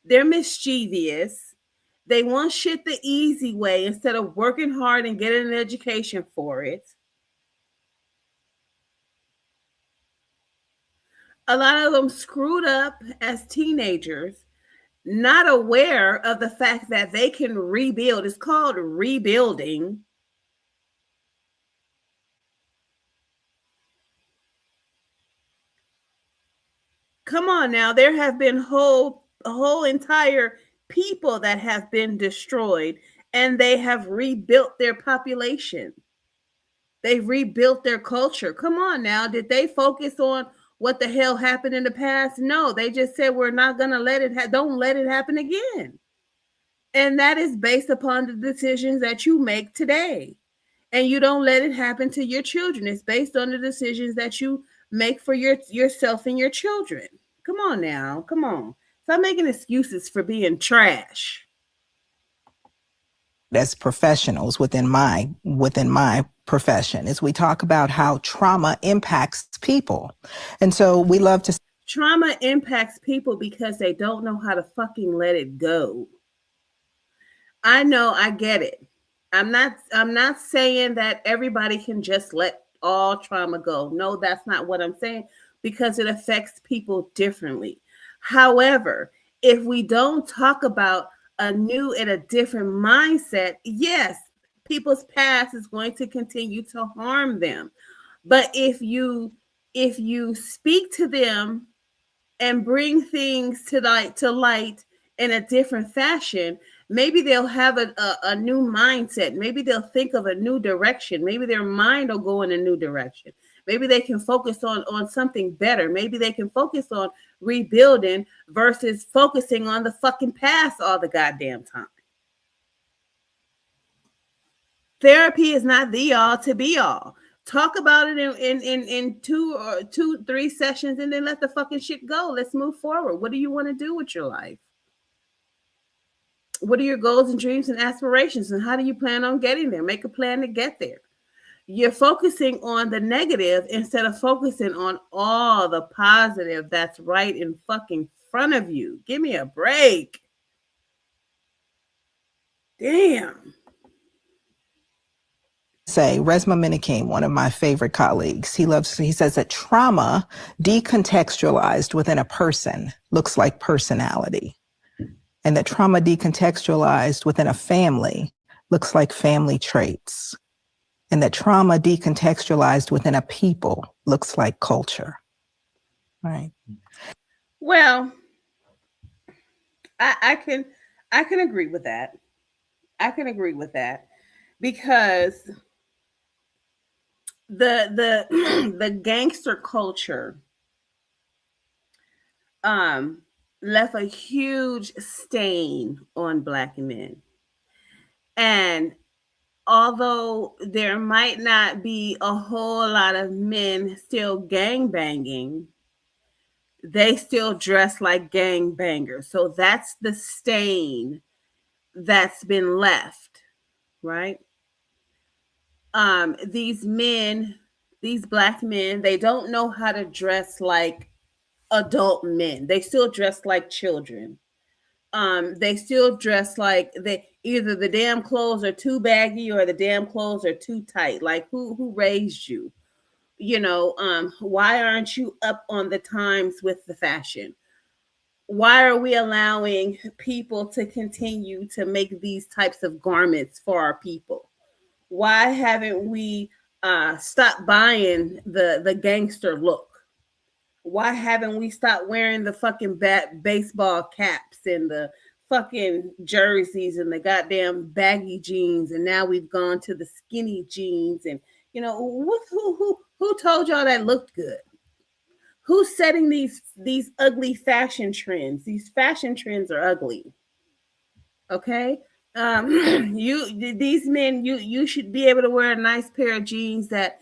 They're mischievous. They want shit the easy way instead of working hard and getting an education for it. A lot of them screwed up as teenagers, not aware of the fact that they can rebuild. It's called rebuilding. Come on now, there have been whole entire people that have been destroyed, and they have rebuilt their population. They've rebuilt their culture. Come on now, did they focus on what the hell happened in the past? No, they just said we're not gonna let it don't let it happen again. And that is based upon the decisions that you make today. And you don't let it happen to your children. It's based on the decisions that you make for yourself and your children. Come on now. Come on. Stop making excuses for being trash. As professionals within my profession, is we talk about how trauma impacts people. And so we love to. Trauma impacts people because they don't know how to fucking let it go. I know, I get it. I'm not saying that everybody can just let all trauma go. No, that's not what I'm saying, because it affects people differently. However, if we don't talk about a new and a different mindset, yes, people's past is going to continue to harm them. But if you speak to them and bring things to light in a different fashion, maybe they'll have a new mindset. Maybe they'll think of a new direction. Maybe their mind will go in a new direction. Maybe they can focus on something better. Maybe they can focus on rebuilding versus focusing on the fucking past all the goddamn time. Therapy is not the all to be all. Talk about it in 2 or 3 sessions and then let the fucking shit go. Let's move forward. What do you want to do with your life? What are your goals and dreams and aspirations? And how do you plan on getting there? Make a plan to get there. You're focusing on the negative instead of focusing on all the positive that's right in fucking front of you. Give me a break. Damn. Say Resmaa Menakem, one of my favorite colleagues, he says that trauma decontextualized within a person looks like personality, and that trauma decontextualized within a family looks like family traits, and that trauma decontextualized within a people looks like culture. Right. Well, I can agree with that. I can agree with that because the gangster culture left a huge stain on Black men. And although there might not be a whole lot of men still gangbanging, they still dress like gangbangers. So that's the stain that's been left, right? These men, these Black men, they don't know how to dress like adult men. They still dress like children. They still dress like either the damn clothes are too baggy or the damn clothes are too tight. Like who raised you? You know, why aren't you up on the times with the fashion? Why are we allowing people to continue to make these types of garments for our people? Why haven't we stopped buying the gangster look? Why haven't we stopped wearing the fucking baseball caps and the fucking jerseys and the goddamn baggy jeans? And now we've gone to the skinny jeans. And you know, who told y'all that looked good? Who's setting these ugly fashion trends? These fashion trends are ugly. Okay. These men, you should be able to wear a nice pair of jeans that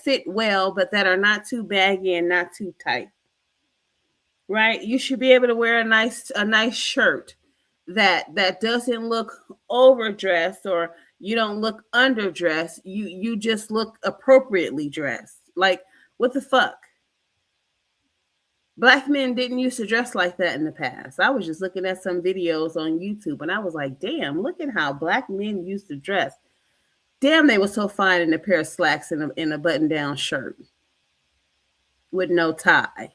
fit well, but that are not too baggy and not too tight. Right? You should be able to wear a nice shirt that doesn't look overdressed, or you don't look underdressed. You just look appropriately dressed. Like, what the fuck? Black men didn't used to dress like that in the past. I was just looking at some videos on YouTube and I was like, damn, look at how Black men used to dress. Damn, they were so fine in a pair of slacks and in a button-down shirt with no tie,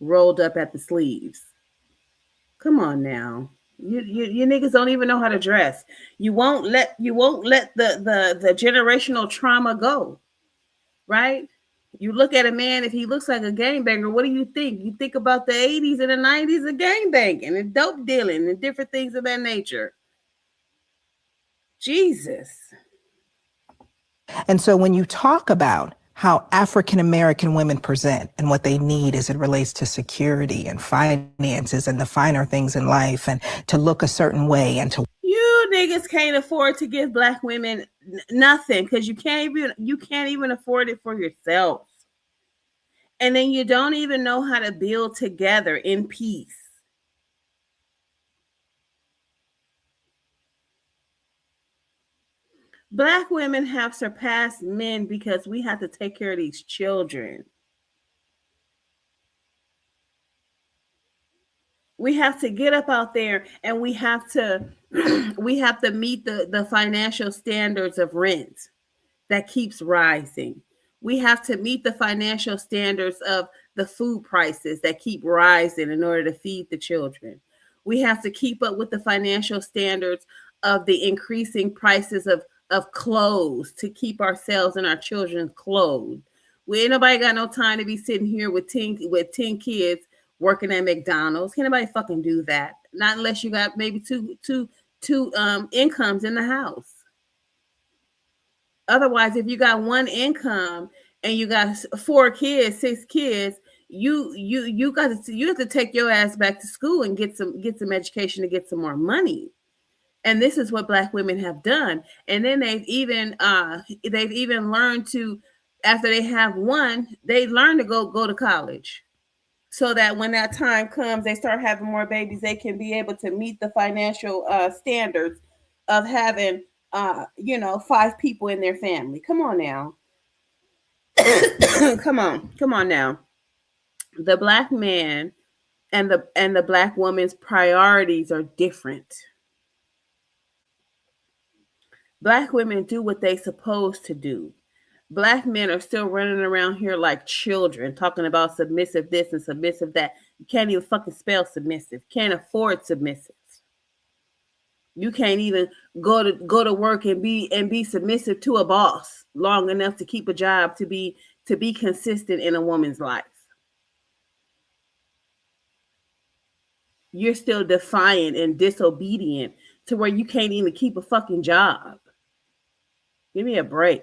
rolled up at the sleeves. Come on now. You niggas don't even know how to dress. You won't let the generational trauma go. Right? You look at a man, if he looks like a gangbanger, what do you think? You think about the 80s and the 90s of gangbanging and dope dealing and different things of that nature. Jesus. And so when you talk about how African American women present and what they need as it relates to security and finances and the finer things in life, and to look a certain way, and to you niggas can't afford to give Black women nothing because you can't even afford it for yourself. And then you don't even know how to build together in peace. Black women have surpassed men because we have to take care of these children. We have to get up out there and we have to meet the financial standards of rent that keeps rising. We have to meet the financial standards of the food prices that keep rising in order to feed the children. We have to keep up with the financial standards of the increasing prices of clothes to keep ourselves and our children clothed. Ain't nobody got no time to be sitting here with 10 kids working at McDonald's. Can't nobody fucking do that. Not unless you got maybe two incomes in the house. Otherwise, if you got one income and you got 4 kids, 6 kids, you have to take your ass back to school and get some education to get some more money. And this is what Black women have done. And then they've even learned to, after they have one, they learn to go to college, so that when that time comes, they start having more babies, they can be able to meet the financial standards of having 5 people in their family. Come on now. come on now. The Black man and the Black woman's priorities are different. Black women do what they supposed to do. Black men are still running around here like children, talking about submissive this and submissive that. You can't even fucking spell submissive. Can't afford submissive. You can't even go to work and be submissive to a boss long enough to keep a job to be consistent in a woman's life. You're still defiant and disobedient to where you can't even keep a fucking job. Give me a break.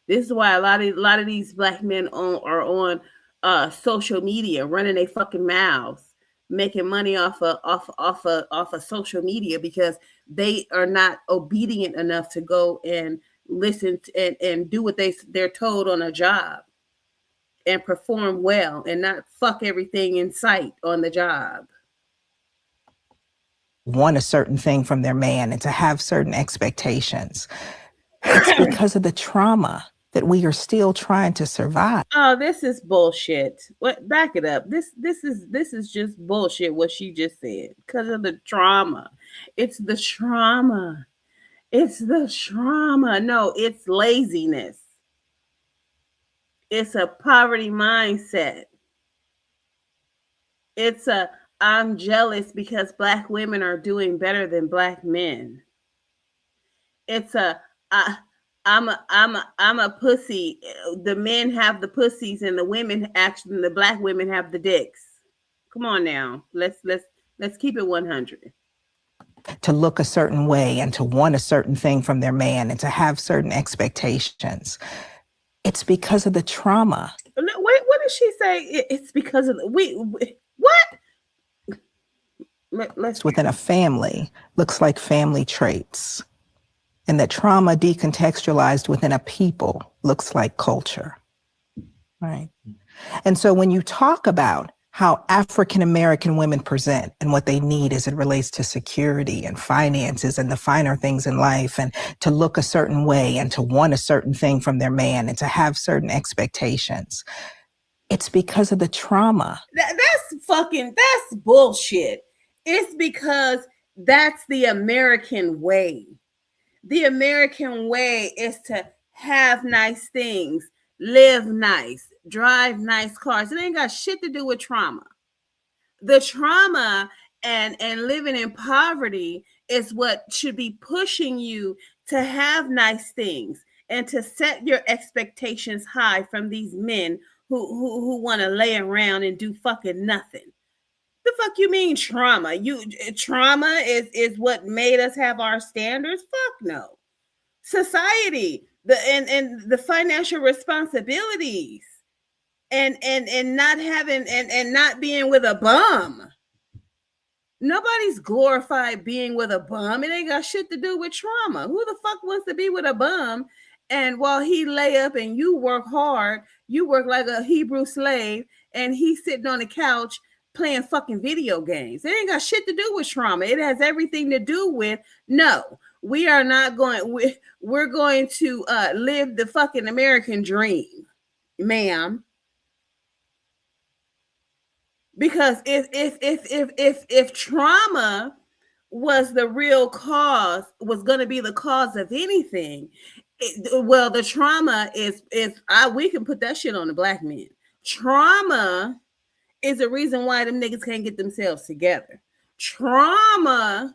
This is why a lot of these Black men are on social media, running their fucking mouths, making money off of social media, because they are not obedient enough to go and listen and do what they're told on a job and perform well and not fuck everything in sight on the job. Want a certain thing from their man and to have certain expectations. It's because of the trauma that we are still trying to survive. Oh, this is bullshit. What? Back it up. This is just bullshit what she just said. Because of the trauma. It's the trauma. It's the trauma. No, it's laziness. It's a poverty mindset. It's a I'm jealous because Black women are doing better than Black men. It's a I'm a pussy. The men have the pussies and the Black women have the dicks. Come on now. Let's keep it 100. To look a certain way and to want a certain thing from their man and to have certain expectations. It's because of the trauma. Wait, what did she say? It's because of what? Let's within a family looks like family traits. And that trauma decontextualized within a people looks like culture, right? And so when you talk about how African-American women present and what they need as it relates to security and finances and the finer things in life, and to look a certain way and to want a certain thing from their man and to have certain expectations, it's because of the trauma. That's bullshit. It's because that's the American way. The American way is to have nice things, live nice, drive nice cars. It ain't got shit to do with trauma. The trauma and living in poverty is what should be pushing you to have nice things and to set your expectations high from these men who want to lay around and do fucking nothing. The fuck you mean trauma? Trauma is what made us have our standards? Fuck no. Society, the financial responsibilities, and not having and not being with a bum. Nobody's glorified being with a bum. It ain't got shit to do with trauma. Who the fuck wants to be with a bum? And while he lay up and you work hard, you work like a Hebrew slave, and he's sitting on the couch playing fucking video games. It ain't got shit to do with trauma. It has everything to do with, no, we are not going, we're going to live the fucking American dream, ma'am. Because if trauma was the real cause, was going to be the cause of anything, the trauma we can put that shit on the Black men. Trauma is the reason why them niggas can't get themselves together. Trauma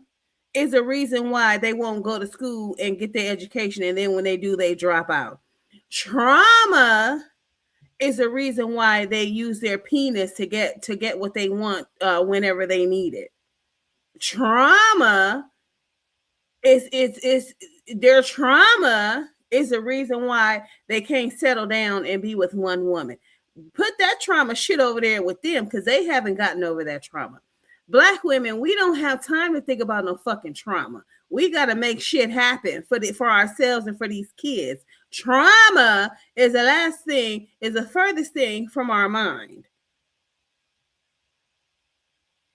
is a reason why they won't go to school and get their education, and then when they do, they drop out. Trauma is a reason why they use their penis to get what they want whenever they need it. Trauma is their trauma is a reason why they can't settle down and be with one woman. Put that trauma shit over there with them, because they haven't gotten over that trauma. Black women, we don't have time to think about no fucking trauma. We got to make shit happen for ourselves and for these kids. Trauma is the furthest thing from our mind.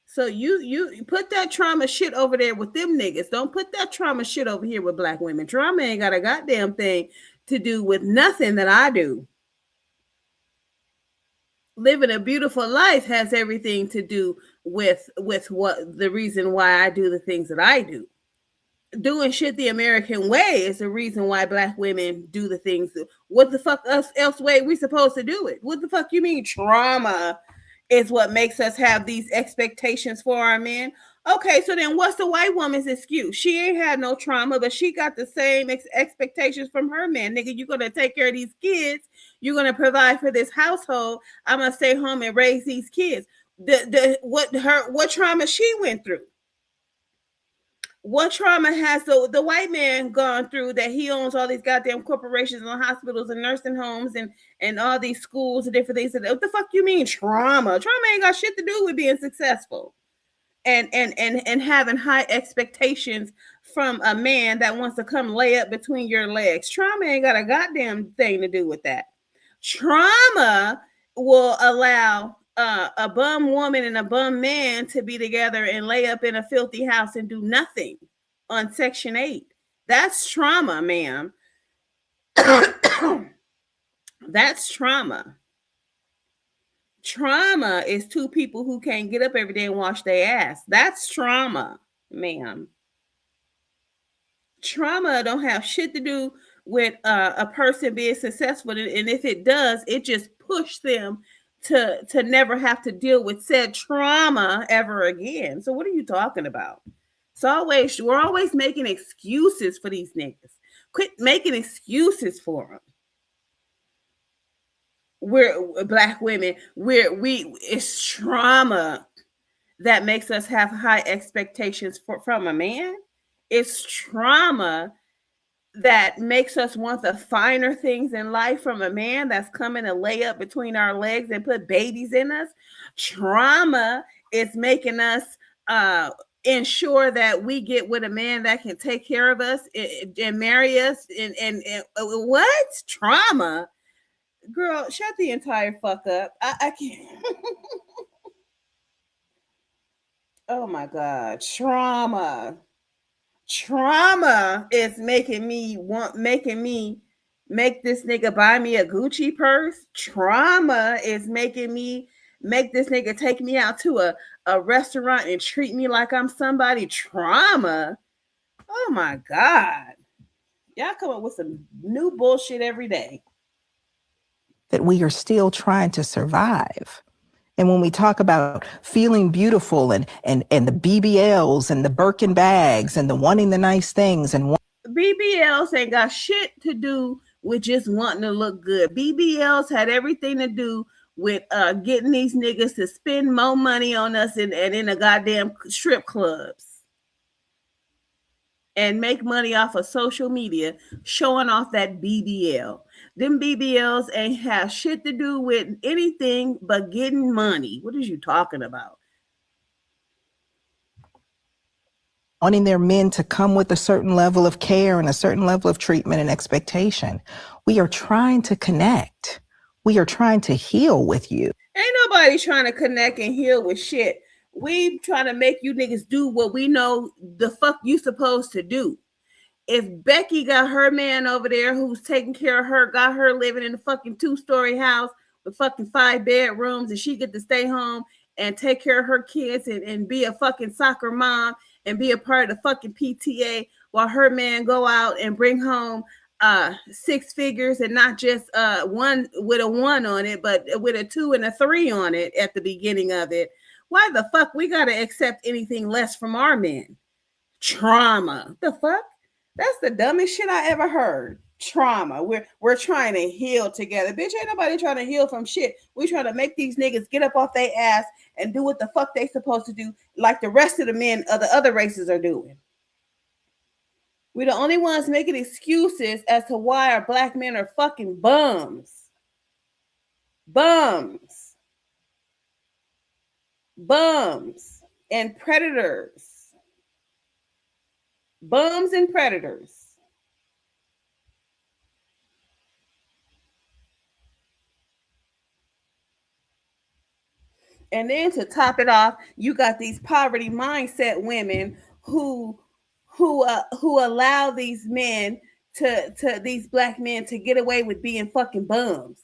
So you put that trauma shit over there with them niggas. Don't put that trauma shit over here with black women. Trauma ain't got a goddamn thing to do with nothing that I do. Living a beautiful life has everything to do with what the reason why I do the things that I do. Doing shit the American way is the reason why black women do the things. What the fuck else way we supposed to do it? What the fuck you mean trauma is what makes us have these expectations for our men? Okay, so then what's the white woman's excuse? She ain't had no trauma, but she got the same expectations from her man. Nigga, you're going to take care of these kids. You're going to provide for this household. I'm going to stay home and raise these kids. What trauma she went through? What trauma has the white man gone through that he owns all these goddamn corporations and hospitals and nursing homes and all these schools and different things? What the fuck you mean trauma? Trauma ain't got shit to do with being successful and having high expectations from a man that wants to come lay up between your legs. Trauma ain't got a goddamn thing to do with that. Trauma will allow a bum woman and a bum man to be together and lay up in a filthy house and do nothing on Section 8. That's trauma, ma'am. That's trauma. Trauma is two people who can't get up every day and wash their ass. That's trauma, ma'am. Trauma don't have shit to do with a person being successful, and if it does, it just pushes them to never have to deal with said trauma ever again. So what are you talking about? We're always making excuses for these niggas. Quit making excuses for them. We're black women. It's trauma that makes us have high expectations from a man. It's trauma that makes us want the finer things in life from a man that's coming to lay up between our legs and put babies in us. Trauma is making us ensure that we get with a man that can take care of us and marry us. And what? Trauma? Girl, shut the entire fuck up. I can't. Oh my God. Trauma is making me make this nigga buy me a Gucci purse. Trauma is making me make this nigga take me out to a restaurant and treat me like I'm somebody. Trauma. Oh my God. Y'all come up with some new bullshit every day. That we are still trying to survive. And when we talk about feeling beautiful and the BBLs and the Birkin bags and the wanting the nice things and BBLs ain't got shit to do with just wanting to look good. BBLs had everything to do with getting these niggas to spend more money on us and in the goddamn strip clubs and make money off of social media showing off that BBL. Them BBLs ain't have shit to do with anything but getting money. What is you talking about? wanting their men to come with a certain level of care and a certain level of treatment and expectation. We are trying to connect. We are trying to heal with you. Ain't nobody trying to connect and heal with shit. We trying to make you niggas do what we know the fuck you supposed to do. If Becky got her man over there who's taking care of her, got her living in a fucking 2-story house with fucking 5 bedrooms, and she get to stay home and take care of her kids and be a fucking soccer mom and be a part of the fucking PTA while her man go out and bring home 6 figures, and not just one with a 1 on it, but with a 2 and a 3 on it at the beginning of it. Why the fuck we gotta accept anything less from our men? Trauma. The fuck? That's the dumbest shit I ever heard. Trauma. We're trying to heal together. Bitch, ain't nobody trying to heal from shit. We trying to make these niggas get up off their ass and do what the fuck they supposed to do, like the rest of the men of the other races are doing. We're the only ones making excuses as to why our black men are fucking bums. Bums. Bums and predators. Bums and predators. And then to top it off, you got these poverty mindset women who allow these men to these black men to get away with being fucking bums.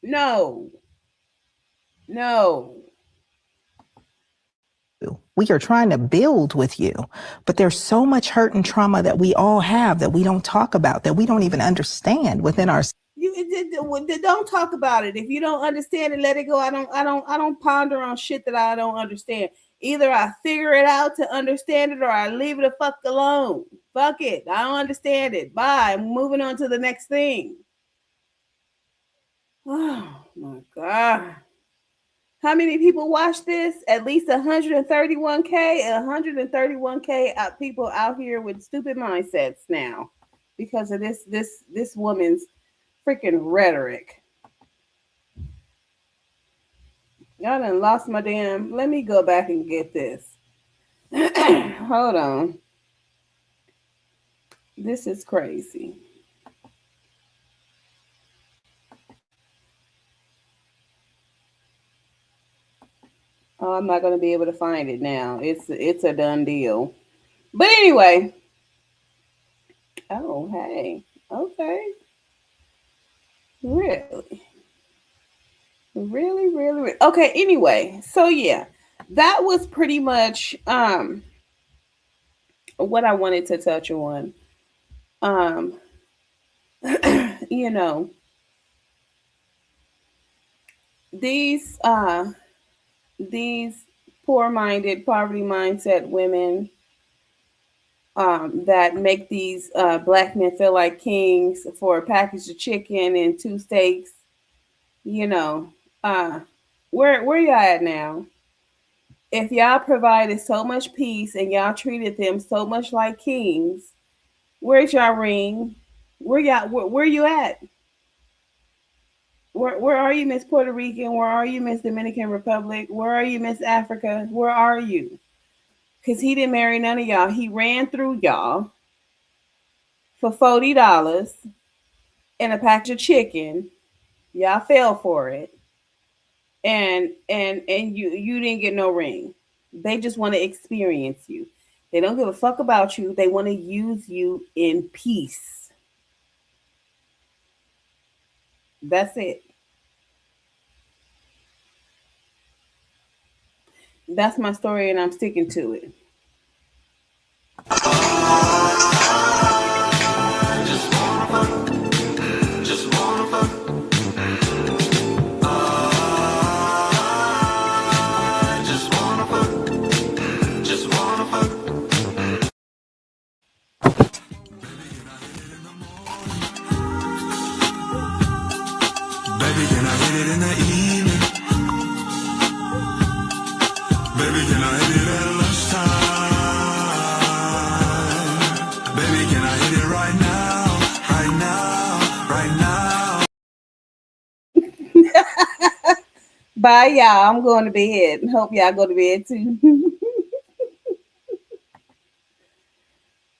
No. We are trying to build with you, but there's so much hurt and trauma that we all have that we don't talk about, that we don't even understand within our. You don't talk about it. If you don't understand it, let it go. I don't ponder on shit that I don't understand. Either I figure it out to understand it or I leave it the fuck alone. Fuck it. I don't understand it. Bye. I'm moving on to the next thing. Oh my God. How many people watch this? At least 131K. 131K people out here with stupid mindsets now because of this woman's freaking rhetoric. Y'all done lost my damn. Let me go back and get this. Hold on. This is crazy. Oh, I'm not going to be able to find it now. It's a done deal. But anyway. Oh, hey. Okay. Really? Really? Okay, anyway. So yeah, that was pretty much what I wanted to touch on. You know, these poor-minded, poverty mindset women that make these black men feel like kings for a package of chicken and 2 steaks. You know, where y'all at now? If y'all provided so much peace and y'all treated them so much like kings, where's y'all ring? Where you at? Where are you, Miss Puerto Rican? Where are you, Miss Dominican Republic? Where are you, Miss Africa? Where are you? Because he didn't marry none of y'all. He ran through y'all for $40 and a package of chicken. Y'all fell for it. And you didn't get no ring. They just want to experience you. They don't give a fuck about you. They want to use you in peace. That's it. That's my story and I'm sticking to it. Bye, y'all. I'm going to bed. Hope y'all go to bed too.